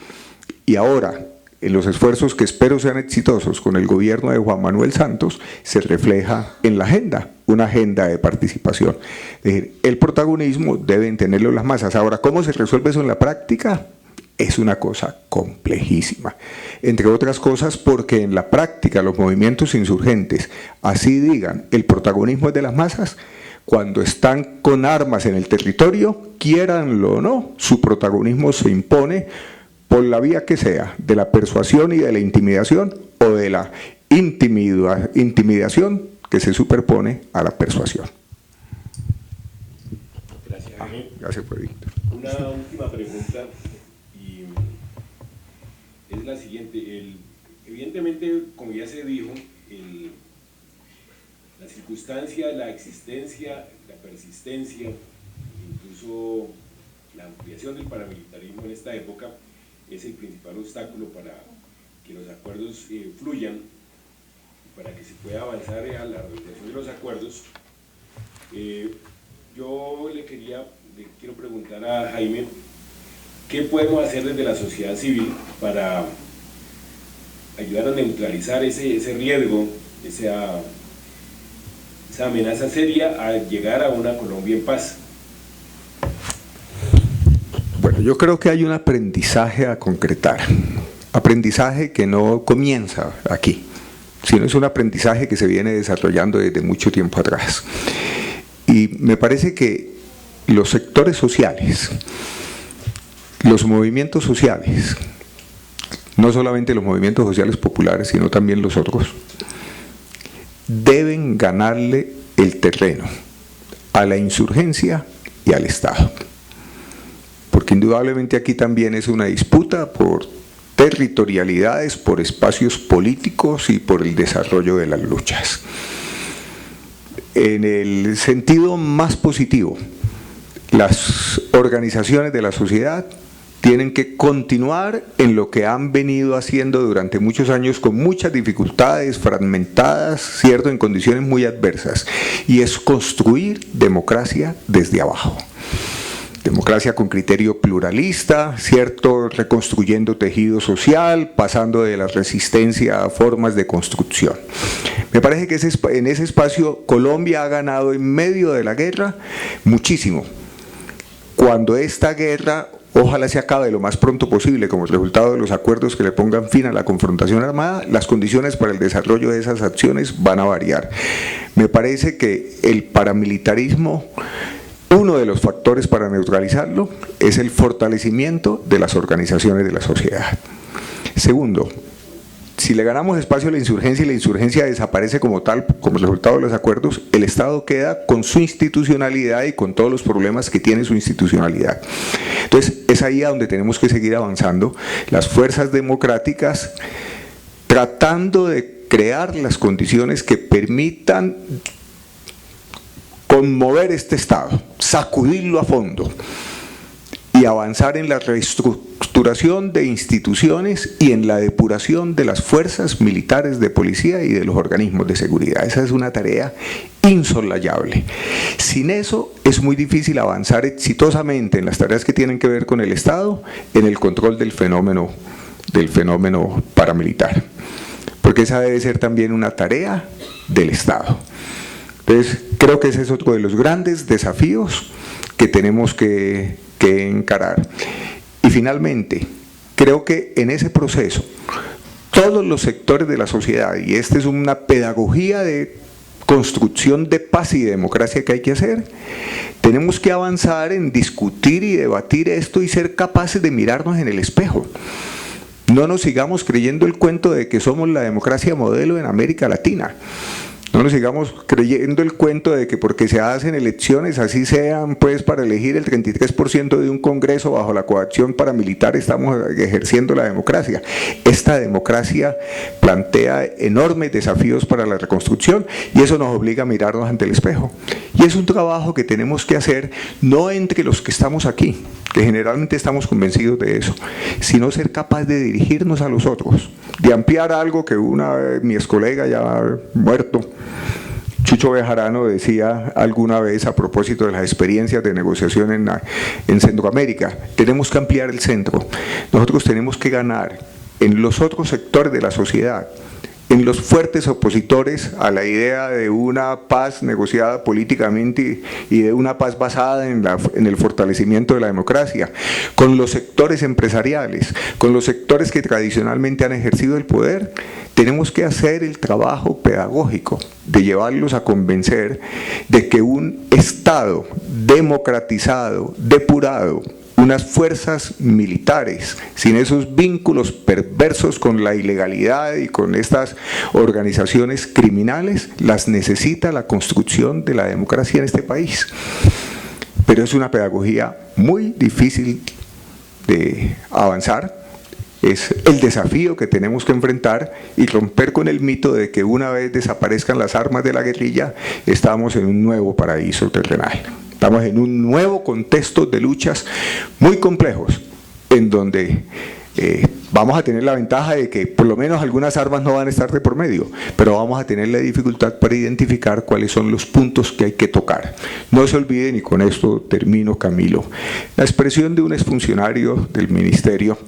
y ahora en los esfuerzos que espero sean exitosos con el gobierno de Juan Manuel Santos, se refleja en la agenda, una agenda de participación. Es decir, el protagonismo deben tenerlo las masas. Ahora, ¿cómo se resuelve eso en la práctica? Es una cosa complejísima, entre otras cosas porque en la práctica los movimientos insurgentes, así digan, el protagonismo es de las masas, cuando están con armas en el territorio, quieranlo o no, su protagonismo se impone por la vía que sea, de la persuasión y de la intimidación, o de la intimidación que se superpone a la persuasión. Gracias, Jaime. Gracias, Víctor. Una última pregunta, y es la siguiente. Evidentemente, como ya se dijo, la circunstancia, la existencia, la persistencia, incluso la ampliación del paramilitarismo en esta época es el principal obstáculo para que los acuerdos fluyan, para que se pueda avanzar a la realización de los acuerdos. Yo le quiero preguntar a Jaime, ¿qué podemos hacer desde la sociedad civil para ayudar a neutralizar ese riesgo, esa amenaza seria a llegar a una Colombia en paz? Bueno, yo creo que hay un aprendizaje a concretar, aprendizaje que no comienza aquí, sino es un aprendizaje que se viene desarrollando desde mucho tiempo atrás. Y me parece que los sectores sociales, los movimientos sociales, no solamente los movimientos sociales populares, sino también los otros, deben ganarle el terreno a la insurgencia y al Estado. Porque indudablemente aquí también es una disputa por territorialidades, por espacios políticos y por el desarrollo de las luchas. En el sentido más positivo, las organizaciones de la sociedad tienen que continuar en lo que han venido haciendo durante muchos años con muchas dificultades, fragmentadas, cierto, en condiciones muy adversas, y es construir democracia desde abajo. Democracia con criterio pluralista, cierto, reconstruyendo tejido social, pasando de la resistencia a formas de construcción. Me parece que en ese espacio Colombia ha ganado en medio de la guerra muchísimo. Cuando esta guerra ojalá se acabe lo más pronto posible como resultado de los acuerdos que le pongan fin a la confrontación armada, las condiciones para el desarrollo de esas acciones van a variar. Me parece que el paramilitarismo, uno de los factores para neutralizarlo es el fortalecimiento de las organizaciones de la sociedad. Segundo, si le ganamos espacio a la insurgencia y la insurgencia desaparece como tal, como resultado de los acuerdos, el Estado queda con su institucionalidad y con todos los problemas que tiene su institucionalidad. Entonces, es ahí a donde tenemos que seguir avanzando, las fuerzas democráticas, tratando de crear las condiciones que permitan conmover este Estado, sacudirlo a fondo y avanzar en la reestructuración de instituciones y en la depuración de las fuerzas militares de policía y de los organismos de seguridad. Esa es una tarea insolayable. Sin eso es muy difícil avanzar exitosamente en las tareas que tienen que ver con el Estado, en el control del fenómeno paramilitar, porque esa debe ser también una tarea del Estado. Entonces, creo que ese es otro de los grandes desafíos que tenemos que encarar. Y finalmente, creo que en ese proceso, todos los sectores de la sociedad, y esta es una pedagogía de construcción de paz y de democracia que hay que hacer, tenemos que avanzar en discutir y debatir esto y ser capaces de mirarnos en el espejo. No nos sigamos creyendo el cuento de que somos la democracia modelo en América Latina. No nos sigamos creyendo el cuento de que porque se hacen elecciones, así sean pues para elegir el 33% de un Congreso bajo la coacción paramilitar, estamos ejerciendo la democracia. Esta democracia plantea enormes desafíos para la reconstrucción y eso nos obliga a mirarnos ante el espejo. Y es un trabajo que tenemos que hacer no entre los que estamos aquí, que generalmente estamos convencidos de eso, sino ser capaz de dirigirnos a los otros, de ampliar algo que una vez mi excolega ya muerto, Chucho Bejarano, decía alguna vez a propósito de las experiencias de negociación en Centroamérica: tenemos que ampliar el centro, nosotros tenemos que ganar en los otros sectores de la sociedad, en los fuertes opositores a la idea de una paz negociada políticamente y de una paz basada en el fortalecimiento de la democracia, con los sectores empresariales, con los sectores que tradicionalmente han ejercido el poder. Tenemos que hacer el trabajo pedagógico de llevarlos a convencer de que un Estado democratizado, depurado, unas fuerzas militares, sin esos vínculos perversos con la ilegalidad y con estas organizaciones criminales, las necesita la construcción de la democracia en este país. Pero es una pedagogía muy difícil de avanzar, es el desafío que tenemos que enfrentar y romper con el mito de que una vez desaparezcan las armas de la guerrilla, estamos en un nuevo paraíso terrenal. Estamos en un nuevo contexto de luchas muy complejos, en donde vamos a tener la ventaja de que por lo menos algunas armas no van a estar de por medio, pero vamos a tener la dificultad para identificar cuáles son los puntos que hay que tocar. No se olviden, y con esto termino, Camilo, la expresión de un exfuncionario del ministerio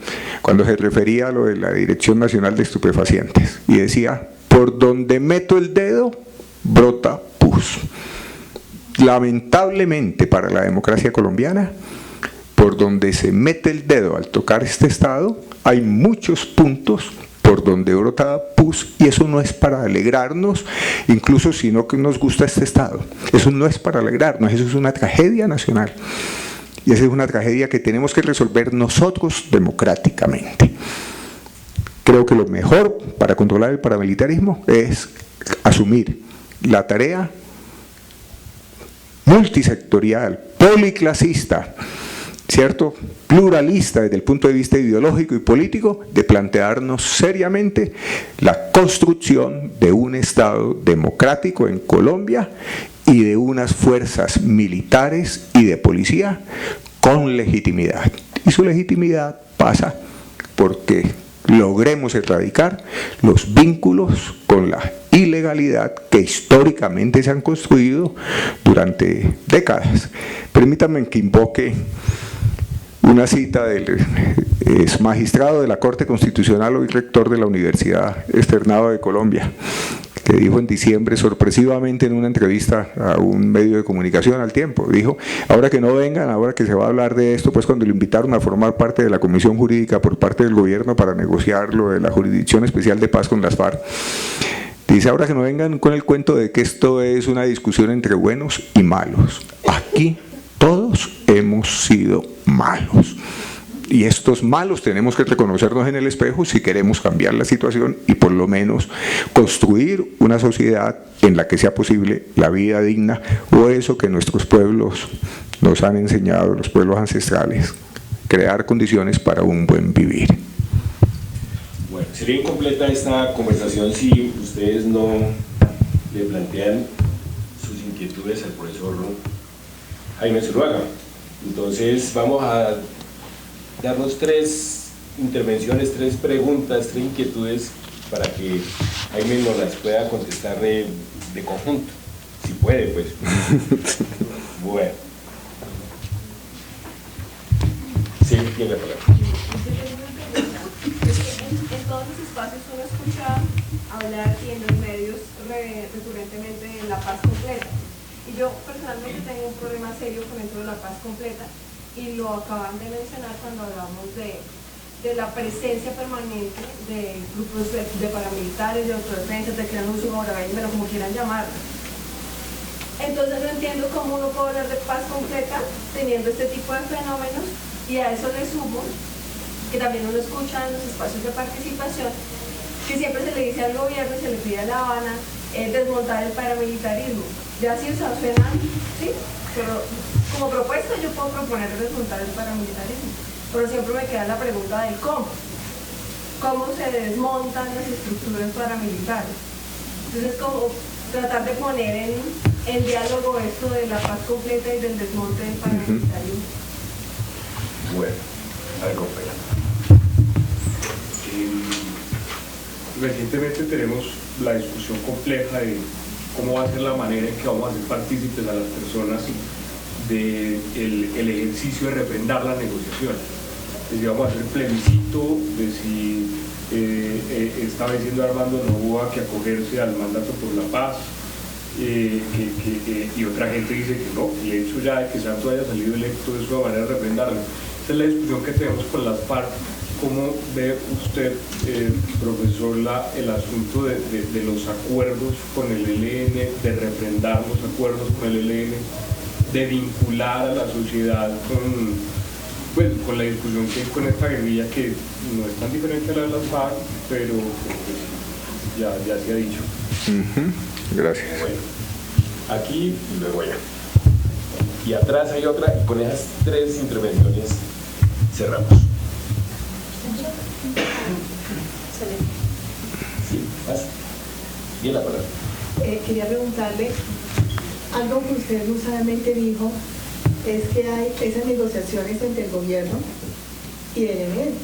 cuando se refería a lo de la Dirección Nacional de Estupefacientes, y decía: por donde meto el dedo, brota pus. Lamentablemente para la democracia colombiana, por donde se mete el dedo al tocar este Estado, hay muchos puntos por donde brota pus, y eso no es para alegrarnos, incluso si no nos gusta este Estado. Eso no es para alegrarnos, eso es una tragedia nacional. Y esa es una tragedia que tenemos que resolver nosotros democráticamente. Creo que lo mejor para controlar el paramilitarismo es asumir la tarea multisectorial, policlasista, ¿cierto?, pluralista desde el punto de vista ideológico y político, de plantearnos seriamente la construcción de un Estado democrático en Colombia y de unas fuerzas militares y de policía con legitimidad. Y su legitimidad pasa porque logremos erradicar los vínculos con la ilegalidad que históricamente se han construido durante décadas. Permítanme que invoque una cita del exmagistrado de la Corte Constitucional, hoy rector de la Universidad Externado de Colombia, que dijo en diciembre sorpresivamente en una entrevista a un medio de comunicación, al Tiempo, dijo: ahora que no vengan, ahora que se va a hablar de esto, pues cuando lo invitaron a formar parte de la comisión jurídica por parte del gobierno para negociar lo de la Jurisdicción Especial de Paz con las FARC, dice: ahora que no vengan con el cuento de que esto es una discusión entre buenos y malos. Aquí todos hemos sido malos. Y estos malos tenemos que reconocernos en el espejo si queremos cambiar la situación y por lo menos construir una sociedad en la que sea posible la vida digna, o eso que nuestros pueblos nos han enseñado, los pueblos ancestrales, crear condiciones para un buen vivir. Bueno, sería incompleta esta conversación si ustedes no le plantean sus inquietudes al profesor Jaime Zuluaga. Entonces vamos a darnos 3 intervenciones, 3 preguntas, 3 inquietudes para que Jaime nos las pueda contestar de conjunto, si puede, pues. Bueno. Sí, tiene la palabra. En todos los espacios uno escucha hablar y en los medios recurrentemente de la paz completa. Y yo personalmente tengo un problema serio con esto de la paz completa, y lo acaban de mencionar cuando hablamos de la presencia permanente de grupos de paramilitares, de autodefensa, de clan uso, pero como quieran llamarlo. Entonces no entiendo cómo uno puede hablar de paz completa teniendo este tipo de fenómenos, y a eso le sumo que también uno escucha en los espacios de participación que siempre se le dice al gobierno y se le pide a La Habana desmontar el paramilitarismo. Ya si eso suena, sí, pero como propuesta yo puedo proponer desmontar el paramilitarismo, pero siempre me queda la pregunta del cómo. ¿Cómo se desmontan las estructuras paramilitares? Entonces, como tratar de poner en diálogo esto de la paz completa y del desmonte del paramilitarismo. Bueno, a ver, compañero. Recientemente tenemos la discusión compleja de cómo va a ser la manera en que vamos a hacer partícipes a las personas del ejercicio de refrendar la negociación. De si vamos a hacer plebiscito, de si estaba diciendo Armando Novoa que acogerse al mandato por la paz, y otra gente dice que no, el hecho ya de que Santos haya salido electo es una manera de refrendarlo. Esa es la discusión que tenemos con las FARC. ¿Cómo ve usted, profesor, el asunto de los acuerdos con el ELN, de refrendar los acuerdos con el ELN, de vincular a la sociedad con la discusión que hay con esta guerrilla que no es tan diferente a la de las FARC, pero pues, ya se ha dicho? Gracias. Bueno, aquí y luego allá. Y atrás hay otra, y con esas tres intervenciones cerramos. Sí, pasa. Bien la palabra. Quería preguntarle algo que usted usadamente dijo, es que hay esas negociaciones entre el gobierno y el ELN.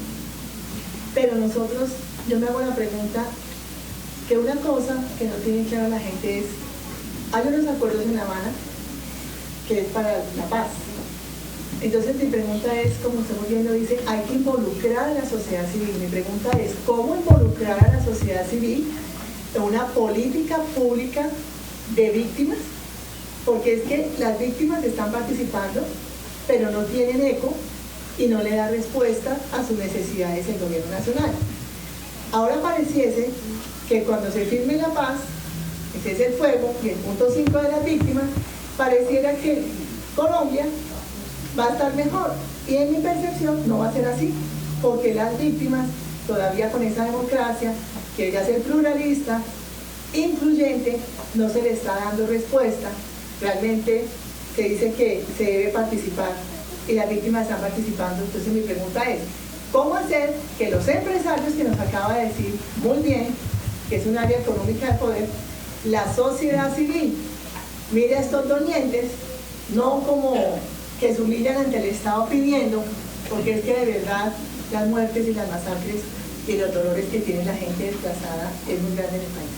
Pero nosotros, yo me hago la pregunta, que una cosa que no tiene clara la gente es, hay unos acuerdos en La Habana que es para la paz. Entonces mi pregunta es, como estamos viendo, dice, hay que involucrar a la sociedad civil. Mi pregunta es, ¿cómo involucrar a la sociedad civil en una política pública de víctimas? Porque es que las víctimas están participando, pero no tienen eco y no le da respuesta a sus necesidades el gobierno nacional. Ahora pareciese que cuando se firme la paz, ese es el fuego, y el punto 5 de las víctimas, pareciera que Colombia va a estar mejor. Y en mi percepción no va a ser así, porque las víctimas, todavía con esa democracia, que quiere ser pluralista, incluyente, no se le está dando respuesta. Realmente se dice que se debe participar y las víctimas están participando. Entonces mi pregunta es, ¿cómo hacer que los empresarios, que nos acaba de decir muy bien, que es un área económica de poder, la sociedad civil mire a estos dolientes, no como que se humillan ante el Estado pidiendo, porque es que de verdad las muertes y las masacres y los dolores que tiene la gente desplazada es muy grande en el país?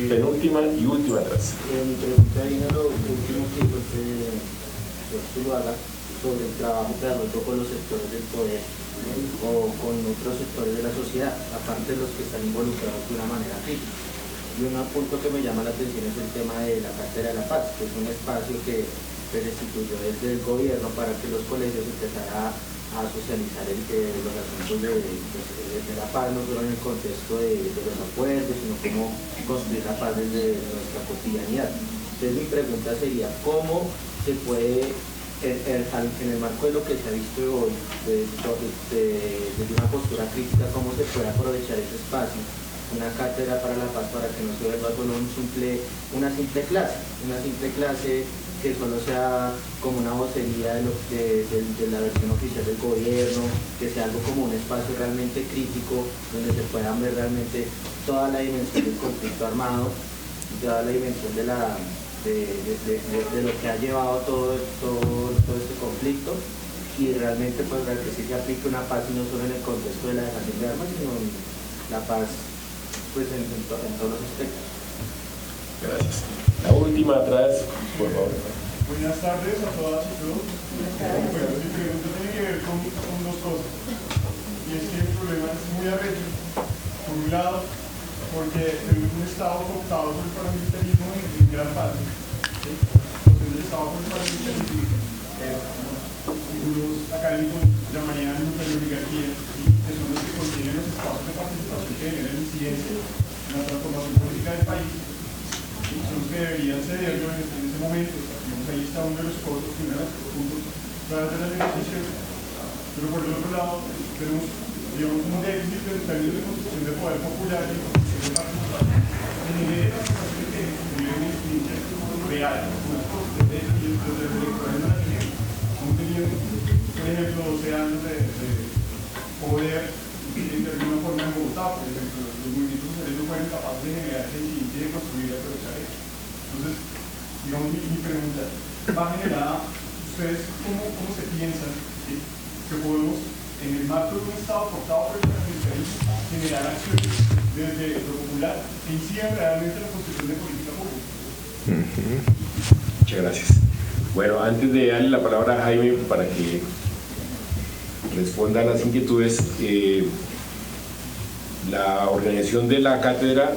Penúltima y última atrás. Mi pregunta viene a lo último que usted lo haga sobre el trabajo que desarrolló con los sectores del poder o con otros sectores de la sociedad, aparte de los que están involucrados de una manera crítica. Y un punto que me llama la atención es el tema de la Cátedra de la Paz, que es un espacio que se instituyó desde el gobierno para que los colegios empezaran a socializar los asuntos de la paz, no solo en el contexto de los acuerdos, sino cómo construir la paz desde nuestra cotidianidad. Entonces mi pregunta sería, ¿cómo se puede, en el marco de lo que se ha visto hoy, desde una postura crítica, cómo se puede aprovechar ese espacio, una cátedra para la paz, para que no se vuelva solo una simple clase que solo sea como una vocería de la versión oficial del gobierno, que sea algo como un espacio realmente crítico, donde se pueda ver realmente toda la dimensión del conflicto armado, toda la dimensión de lo que ha llevado todo este conflicto, y realmente pues ver que sí se aplique una paz, y no solo en el contexto de la dejación de armas, sino en la paz pues en todos los aspectos. Gracias. La última atrás, por favor. Buenas tardes a todas y todos. Bueno, mi pregunta tiene que ver con dos cosas. Y es que el problema es muy arrecho. Por un lado, porque tenemos un Estado cooptado por el paramilitarismo en gran parte. ¿Sí? Entonces el Estado por el paramilitarismo, algunos académicos llamarían oligarquía, que son los que contienen los espacios de participación que generan incidencia en la transformación política del país. Son los que deberían cederlo en ese momento. Ahí está uno de los costos y uno de los puntos claves de la negociación. Pero por el otro lado, tenemos digamos, un déficit en términos de construcción de poder popular y construcción de participación, genere las situaciones que viven en experiencia real, unas cosas de derechos y los electores no las tienen. Hemos tenido, por ejemplo, 12 años de poder de alguna forma en Bogotá, por ejemplo, los movimientos sociales no fueron capaces de generar ese equilibrio y de construir y aprovechar eso. Entonces, digamos, mi pregunta va generada, ¿ustedes cómo se piensan que podemos, en el marco de un Estado cortado por el capitalismo, generar acciones desde lo popular que incidan realmente en la construcción de política pública? Muchas gracias. Bueno, antes de darle la palabra a Jaime para que responda a las inquietudes, la organización de la cátedra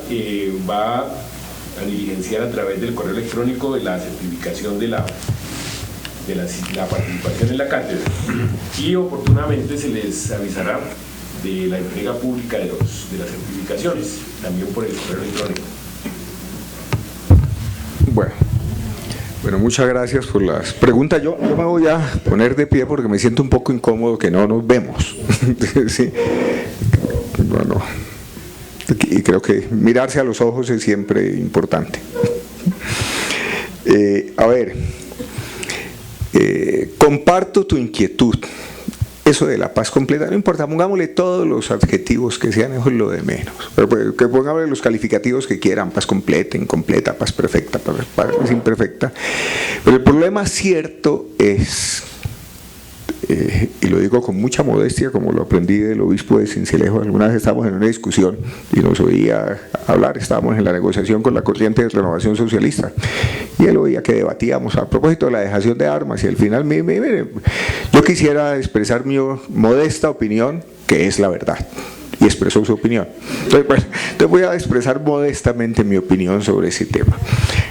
va a diligenciar a través del correo electrónico de la certificación de la participación en la cátedra, y oportunamente se les avisará de la entrega pública de las certificaciones, también por el correo electrónico. Bueno, muchas gracias por las preguntas. Yo me voy a poner de pie porque me siento un poco incómodo que no nos vemos. Sí. Bueno, y creo que mirarse a los ojos es siempre importante. A ver, comparto tu inquietud. Eso de la paz completa, no importa, pongámosle todos los adjetivos que sean, eso es lo de menos. Pero que pongámosle los calificativos que quieran, paz completa, incompleta, paz perfecta, paz imperfecta. Pero el problema cierto es, y lo digo con mucha modestia, como lo aprendí del obispo de Sincelejo. Alguna vez estábamos en una discusión y nos oía hablar, estábamos en la negociación con la corriente de Renovación Socialista, y él oía que debatíamos a propósito de la dejación de armas, y al final mire, yo quisiera expresar mi modesta opinión, que es la verdad, y expresó su opinión. Entonces voy a expresar modestamente mi opinión sobre ese tema.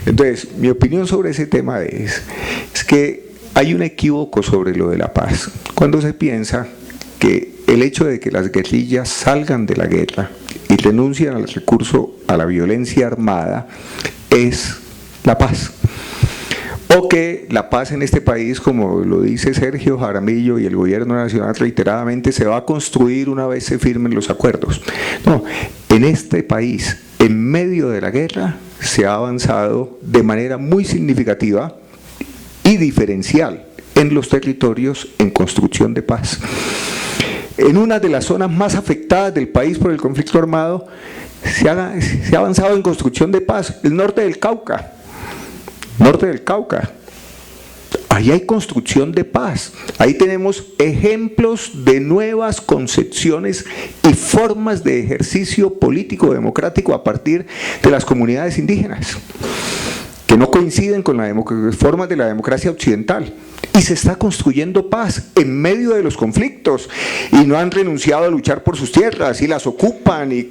Entonces, mi opinión sobre ese tema es que hay un equívoco sobre lo de la paz cuando se piensa que el hecho de que las guerrillas salgan de la guerra y renuncien al recurso a la violencia armada es la paz, o que la paz en este país, como lo dice Sergio Jaramillo y el gobierno nacional reiteradamente, se va a construir una vez se firmen los acuerdos. No, en este país, en medio de la guerra, se ha avanzado de manera muy significativa y diferencial en los territorios en construcción de paz. En una de las zonas más afectadas del país por el conflicto armado se ha avanzado en construcción de paz, el norte del Cauca. Ahí hay construcción de paz, ahí tenemos ejemplos de nuevas concepciones y formas de ejercicio político democrático a partir de las comunidades indígenas, que no coinciden con las formas de la democracia occidental, y se está construyendo paz en medio de los conflictos, y no han renunciado a luchar por sus tierras, y las ocupan, y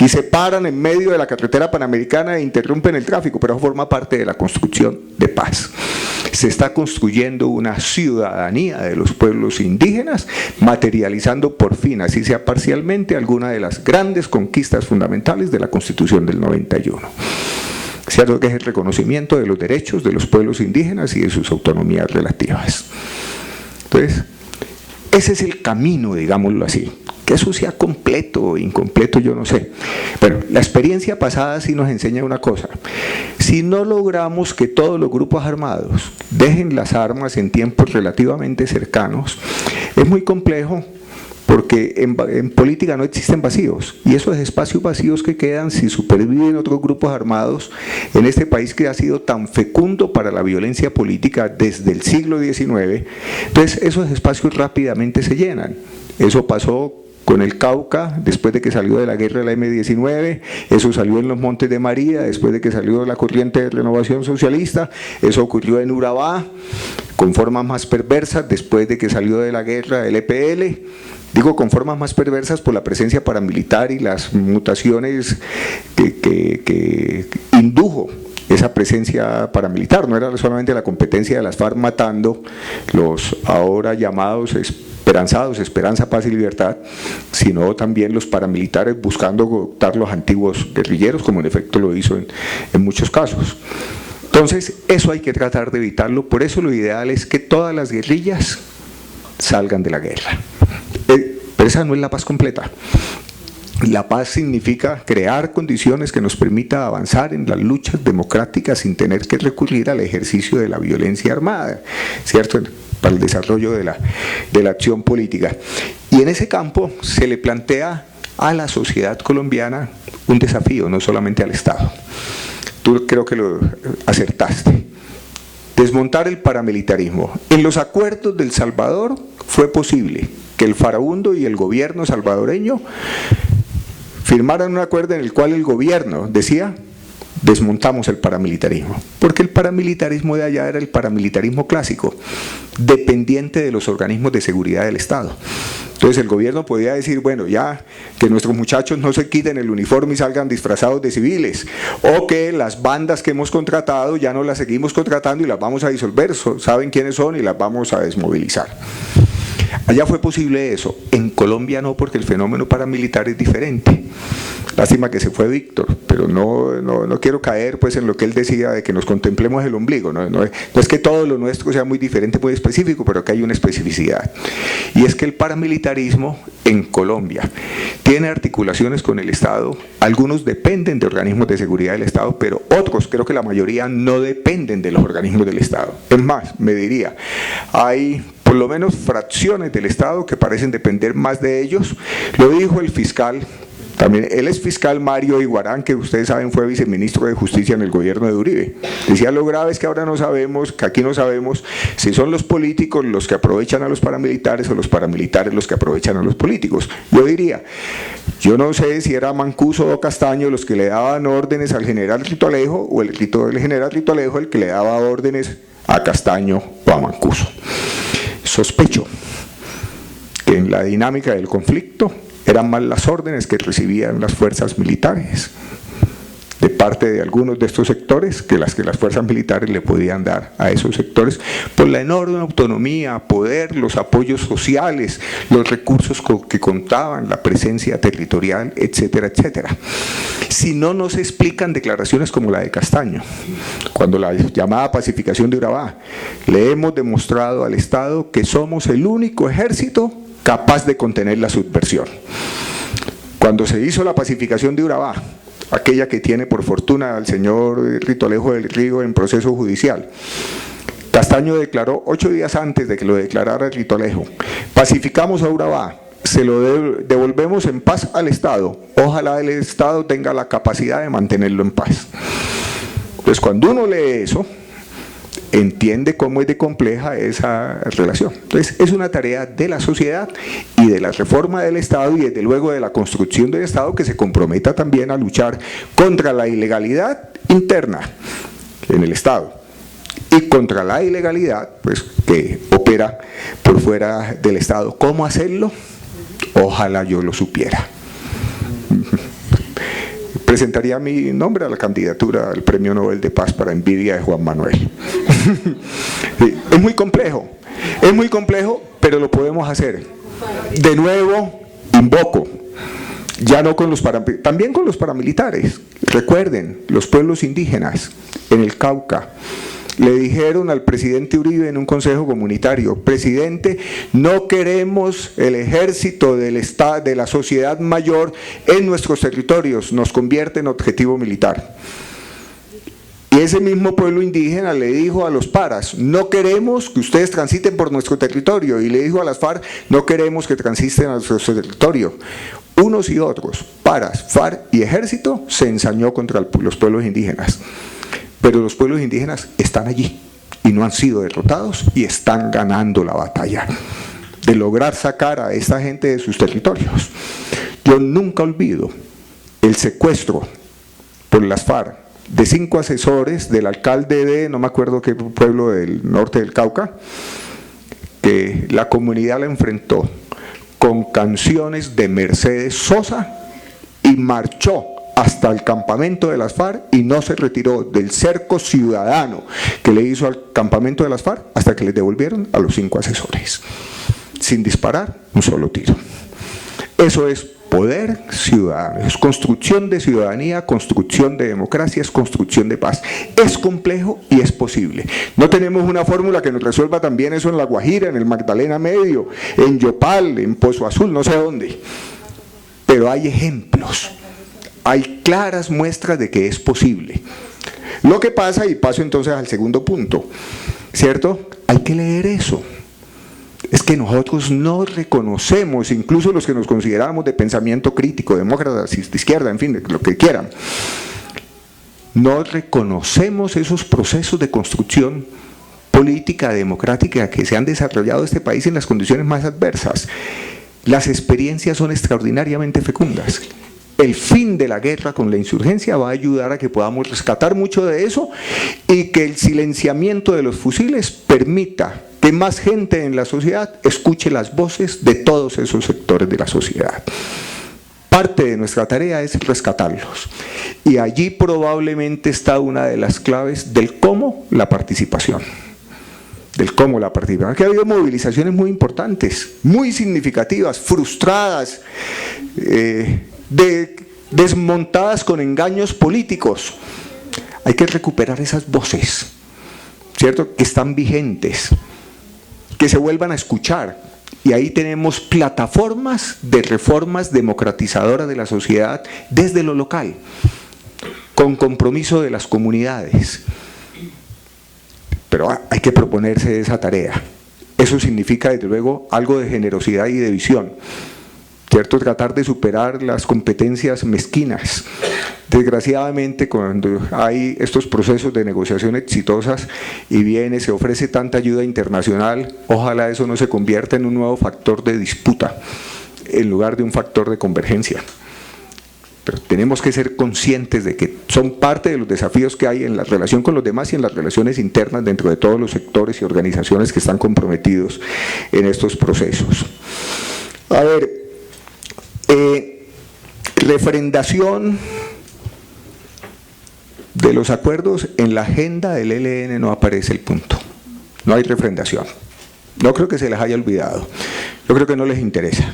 se paran en medio de la carretera panamericana e interrumpen el tráfico, pero eso forma parte de la construcción de paz. Se está construyendo una ciudadanía de los pueblos indígenas, materializando por fin, así sea parcialmente, alguna de las grandes conquistas fundamentales de la Constitución del 91. Cierto que es el reconocimiento de los derechos de los pueblos indígenas y de sus autonomías relativas. Entonces, ese es el camino, digámoslo así. Que eso sea completo o incompleto, yo no sé. Pero la experiencia pasada sí nos enseña una cosa. Si no logramos que todos los grupos armados dejen las armas en tiempos relativamente cercanos, es muy complejo, porque en política no existen vacíos, y esos espacios vacíos que quedan, si superviven otros grupos armados en este país que ha sido tan fecundo para la violencia política desde el siglo XIX, entonces esos espacios rápidamente se llenan. Eso pasó con el Cauca, después de que salió de la guerra de la M-19, eso salió en los Montes de María, después de que salió de la corriente de Renovación Socialista, eso ocurrió en Urabá, con formas más perversas, después de que salió de la guerra del EPL, digo con formas más perversas por la presencia paramilitar y las mutaciones que indujo esa presencia paramilitar. No era solamente la competencia de las FARC matando los ahora llamados esperanzados, Esperanza, Paz y Libertad, sino también los paramilitares buscando cooptar los antiguos guerrilleros, como en efecto lo hizo en muchos casos. Entonces, eso hay que tratar de evitarlo. Por eso lo ideal es que todas las guerrillas salgan de la guerra. pero esa no es la paz completa. La paz significa crear condiciones que nos permitan avanzar en las luchas democráticas sin tener que recurrir al ejercicio de la violencia armada, ¿cierto?, para el desarrollo de la acción política. Y en ese campo se le plantea a la sociedad colombiana un desafío, no solamente al Estado. Tú creo que lo acertaste. Desmontar el paramilitarismo. En los acuerdos del Salvador fue posible que el farabundo y el gobierno salvadoreño firmaran un acuerdo en el cual el gobierno decía: desmontamos el paramilitarismo, porque el paramilitarismo de allá era el paramilitarismo clásico, dependiente de los organismos de seguridad del Estado. Entonces el gobierno podía decir, bueno, ya que nuestros muchachos no se quiten el uniforme y salgan disfrazados de civiles, o que las bandas que hemos contratado ya no las seguimos contratando y las vamos a disolver, saben quiénes son y las vamos a desmovilizar. Allá fue posible eso, en Colombia no, porque el fenómeno paramilitar es diferente. Lástima que se fue Víctor, pero no quiero caer pues en lo que él decía de que nos contemplemos el ombligo. No es que todo lo nuestro sea muy diferente, muy específico, pero que hay una especificidad. Y es que el paramilitarismo en Colombia tiene articulaciones con el Estado. Algunos dependen de organismos de seguridad del Estado, pero otros, creo que la mayoría, no dependen de los organismos del Estado. Es más, me diría, hay por lo menos fracciones del Estado que parecen depender más de ellos. Lo dijo el fiscal, también él es fiscal Mario Iguarán, que ustedes saben fue viceministro de Justicia en el gobierno de Uribe. Decía, lo grave es que ahora no sabemos, que aquí no sabemos si son los políticos los que aprovechan a los paramilitares o los paramilitares los que aprovechan a los políticos. Yo diría, yo no sé si era Mancuso o Castaño los que le daban órdenes al general Rito Alejo, o el general Rito Alejo el que le daba órdenes a Castaño o a Mancuso. Sospecho que en la dinámica del conflicto eran más las órdenes que recibían las fuerzas militares de parte de algunos de estos sectores que las fuerzas militares le podían dar a esos sectores por la enorme autonomía, poder, los apoyos sociales, los recursos con que contaban, la presencia territorial, etcétera, etcétera. Si no nos explican declaraciones como la de Castaño, cuando la llamada pacificación de Urabá, le hemos demostrado al Estado que somos el único ejército capaz de contener la subversión. Cuando se hizo la pacificación de Urabá, aquella que tiene por fortuna al señor Rito Alejo del Río en proceso judicial, Castaño declaró 8 días antes de que lo declarara Rito Alejo: pacificamos a Urabá, se lo devolvemos en paz al Estado, ojalá el Estado tenga la capacidad de mantenerlo en paz. Entonces cuando uno lee eso, entiende cómo es de compleja esa relación. Entonces es una tarea de la sociedad y de la reforma del Estado y desde luego de la construcción del Estado que se comprometa también a luchar contra la ilegalidad interna en el Estado y contra la ilegalidad pues, que opera por fuera del Estado. ¿Cómo hacerlo? Ojalá yo lo supiera. Presentaría mi nombre a la candidatura al Premio Nobel de Paz para envidia de Juan Manuel. Es muy complejo, pero lo podemos hacer. De nuevo, invoco, ya no con los paramilitares, también con los paramilitares. Recuerden, los pueblos indígenas en el Cauca le dijeron al presidente Uribe en un consejo comunitario: presidente, no queremos el ejército del Estado, de la sociedad mayor en nuestros territorios, nos convierte en objetivo militar. Y ese mismo pueblo indígena le dijo a los paras: no queremos que ustedes transiten por nuestro territorio, y le dijo a las FARC: no queremos que transiten a nuestro territorio. Unos y otros, paras, FARC y ejército, se ensañó contra los pueblos indígenas. Pero los pueblos indígenas están allí y no han sido derrotados y están ganando la batalla de lograr sacar a esta gente de sus territorios. Yo nunca olvido el secuestro por las FARC de 5 asesores del alcalde de, no me acuerdo qué pueblo del norte del Cauca, que la comunidad la enfrentó con canciones de Mercedes Sosa y marchó hasta el campamento de las FARC y no se retiró del cerco ciudadano que le hizo al campamento de las FARC hasta que les devolvieron a los 5 asesores, sin disparar un solo tiro. Eso es poder ciudadano, es construcción de ciudadanía, construcción de democracia, es construcción de paz. Es complejo y es posible. No tenemos una fórmula que nos resuelva también eso en La Guajira, en el Magdalena Medio, en Yopal, en Pozo Azul, no sé dónde. Pero hay ejemplos, hay claras muestras de que es posible. Lo que pasa, y paso entonces al segundo punto, ¿cierto? Hay que leer eso. Es que nosotros no reconocemos, incluso los que nos consideramos de pensamiento crítico, demócratas, de izquierda, en fin, lo que quieran, no reconocemos esos procesos de construcción política, democrática que se han desarrollado en este país en las condiciones más adversas. Las experiencias son extraordinariamente fecundas. El fin de la guerra con la insurgencia va a ayudar a que podamos rescatar mucho de eso y que el silenciamiento de los fusiles permita que más gente en la sociedad escuche las voces de todos esos sectores de la sociedad. Parte de nuestra tarea es rescatarlos. Y allí probablemente está una de las claves del cómo la participación. Del cómo la participación. Aquí ha habido movilizaciones muy importantes, muy significativas, frustradas, desmontadas con engaños políticos. Hay que recuperar esas voces, ¿cierto?, que están vigentes, que se vuelvan a escuchar, y ahí tenemos plataformas de reformas democratizadoras de la sociedad desde lo local, con compromiso de las comunidades. Pero hay que proponerse esa tarea. Eso significa, desde luego, algo de generosidad y de visión, ¿cierto? Tratar de superar las competencias mezquinas. Desgraciadamente, cuando hay estos procesos de negociación exitosas y se ofrece tanta ayuda internacional, ojalá eso no se convierta en un nuevo factor de disputa en lugar de un factor de convergencia. Pero tenemos que ser conscientes de que son parte de los desafíos que hay en la relación con los demás y en las relaciones internas dentro de todos los sectores y organizaciones que están comprometidos en estos procesos. A ver, refrendación de los acuerdos. En la agenda del ELN no aparece el punto, no hay refrendación. No creo que se les haya olvidado, yo creo que no les interesa,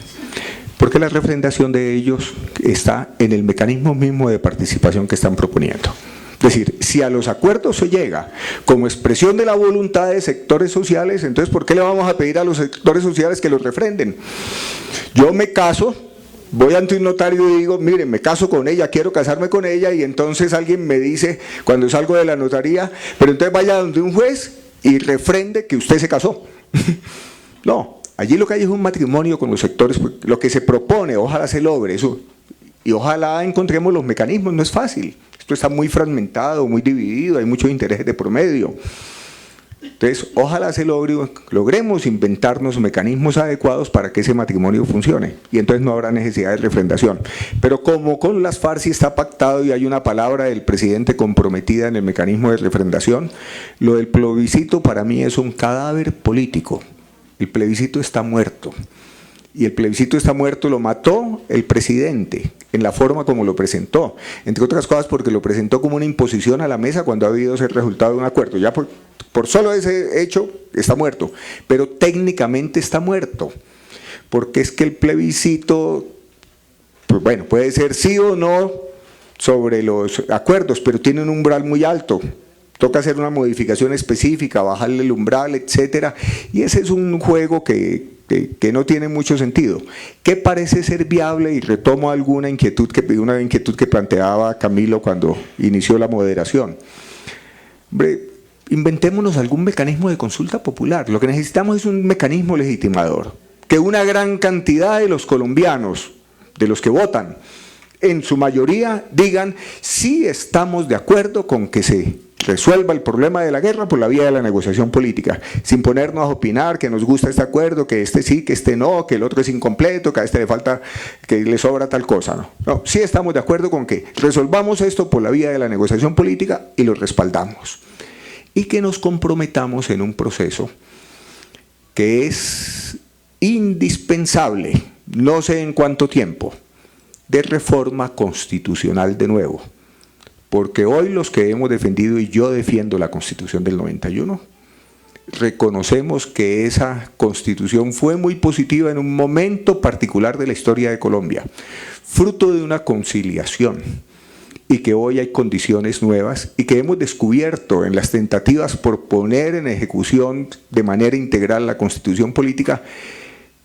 porque la refrendación de ellos está en el mecanismo mismo de participación que están proponiendo. Es decir, si a los acuerdos se llega como expresión de la voluntad de sectores sociales, entonces ¿por qué le vamos a pedir a los sectores sociales que los refrenden? Yo me caso, voy ante un notario y digo, mire, me caso con ella, quiero casarme con ella, y entonces alguien me dice, cuando salgo de la notaría, pero entonces vaya donde un juez y refrende que usted se casó. No, allí lo que hay es un matrimonio con los sectores, lo que se propone, ojalá se logre eso, y ojalá encontremos los mecanismos. No es fácil, esto está muy fragmentado, muy dividido, hay muchos intereses de por medio. Entonces, ojalá se logremos inventarnos mecanismos adecuados para que ese matrimonio funcione, y entonces no habrá necesidad de refrendación. Pero como con las FARC sí está pactado y hay una palabra del presidente comprometida en el mecanismo de refrendación, lo del plebiscito para mí es un cadáver político. El plebiscito está muerto, y el plebiscito está muerto, lo mató el presidente en la forma como lo presentó, entre otras cosas porque lo presentó como una imposición a la mesa cuando ha habido ese resultado de un acuerdo. Ya por solo ese hecho está muerto, pero técnicamente está muerto, porque es que el plebiscito, pues bueno, puede ser sí o no sobre los acuerdos, pero tiene un umbral muy alto. Toca hacer una modificación específica, bajarle el umbral, etcétera, y ese es un juego que no tiene mucho sentido. ¿Qué parece ser viable? Y retomo una inquietud que planteaba Camilo cuando inició la moderación. Hombre, inventémonos algún mecanismo de consulta popular. Lo que necesitamos es un mecanismo legitimador, que una gran cantidad de los colombianos, de los que votan, en su mayoría digan sí estamos de acuerdo con que se resuelva el problema de la guerra por la vía de la negociación política, sin ponernos a opinar que nos gusta este acuerdo, que este sí, que este no, que el otro es incompleto, que a este le falta, que le sobra tal cosa. No, sí estamos de acuerdo con que resolvamos esto por la vía de la negociación política y lo respaldamos. Y que nos comprometamos en un proceso que es indispensable, no sé en cuánto tiempo, de reforma constitucional de nuevo. Porque hoy los que hemos defendido, y yo defiendo la Constitución del 91, reconocemos que esa constitución fue muy positiva en un momento particular de la historia de Colombia, fruto de una conciliación, y que hoy hay condiciones nuevas y que hemos descubierto en las tentativas por poner en ejecución de manera integral la constitución política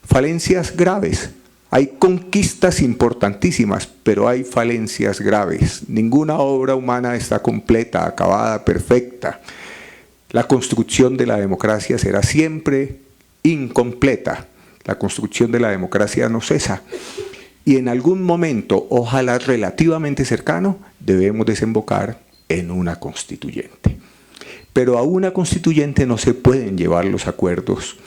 falencias graves. Hay conquistas importantísimas, pero hay falencias graves. Ninguna obra humana está completa, acabada, perfecta. La construcción de la democracia será siempre incompleta. La construcción de la democracia no cesa. Y en algún momento, ojalá relativamente cercano, debemos desembocar en una constituyente. Pero a una constituyente no se pueden llevar los acuerdos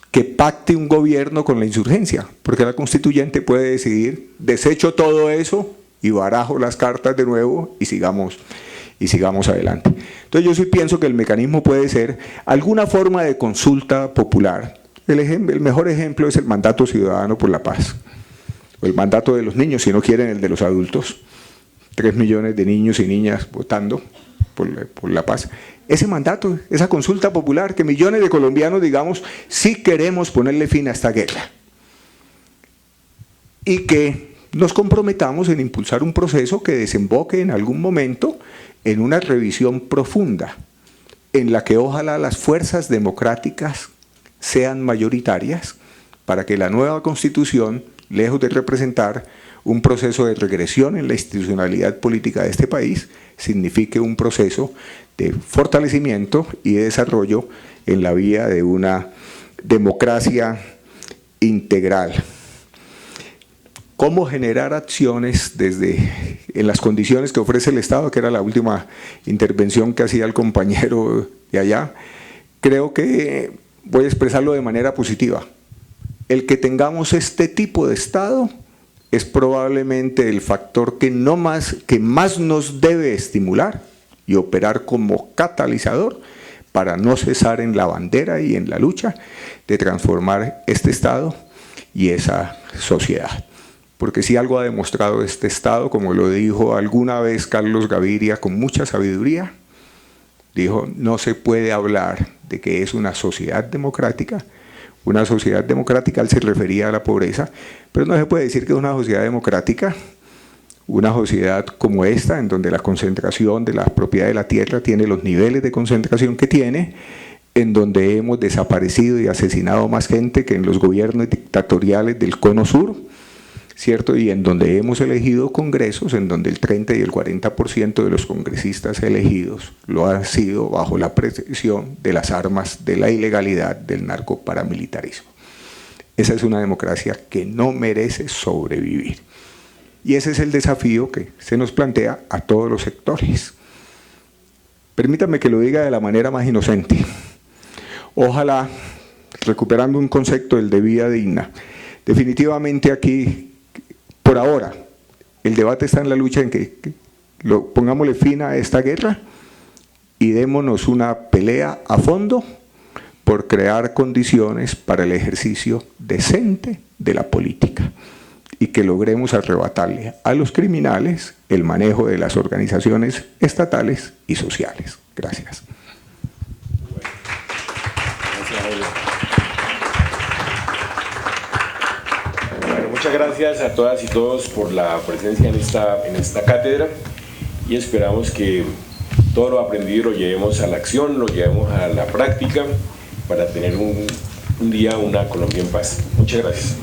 que pacte un gobierno con la insurgencia, porque la constituyente puede decidir, desecho todo eso y barajo las cartas de nuevo y sigamos adelante. Entonces yo sí pienso que el mecanismo puede ser alguna forma de consulta popular. El mejor ejemplo es el mandato ciudadano por la paz, o el mandato de los niños, si no quieren el de los adultos, 3 millones de niños y niñas votando por la paz. Ese mandato, esa consulta popular, que millones de colombianos digamos, sí queremos ponerle fin a esta guerra. Y que nos comprometamos en impulsar un proceso que desemboque en algún momento en una revisión profunda, en la que ojalá las fuerzas democráticas sean mayoritarias, para que la nueva Constitución, lejos de representar un proceso de regresión en la institucionalidad política de este país, signifique un proceso de fortalecimiento y de desarrollo en la vía de una democracia integral. ¿Cómo generar acciones en las condiciones que ofrece el Estado? Que era la última intervención que hacía el compañero de allá. Creo que voy a expresarlo de manera positiva. El que tengamos este tipo de Estado es probablemente el factor que más nos debe estimular y operar como catalizador para no cesar en la bandera y en la lucha de transformar este Estado y esa sociedad. Porque si algo ha demostrado este Estado, como lo dijo alguna vez Carlos Gaviria con mucha sabiduría, dijo, no se puede hablar de que es una sociedad democrática. Una sociedad democrática, él se refería a la pobreza, pero no se puede decir que es una sociedad democrática, una sociedad como esta, en donde la concentración de la propiedad de la tierra tiene los niveles de concentración que tiene, en donde hemos desaparecido y asesinado más gente que en los gobiernos dictatoriales del Cono Sur, ¿cierto? Y en donde hemos elegido congresos, en donde el 30 y el 40% de los congresistas elegidos lo han sido bajo la presión de las armas de la ilegalidad del narcoparamilitarismo. Esa es una democracia que no merece sobrevivir. Y ese es el desafío que se nos plantea a todos los sectores. Permítanme que lo diga de la manera más inocente. Ojalá, recuperando un concepto del de vida digna, definitivamente aquí, por ahora, el debate está en la lucha en que pongámosle fin a esta guerra y démonos una pelea a fondo por crear condiciones para el ejercicio decente de la política y que logremos arrebatarle a los criminales el manejo de las organizaciones estatales y sociales. Gracias. Bueno, muchas gracias a todas y todos por la presencia en esta cátedra y esperamos que todo lo aprendido lo llevemos a la acción, lo llevemos a la práctica para tener un día, una Colombia en paz. Muchas gracias.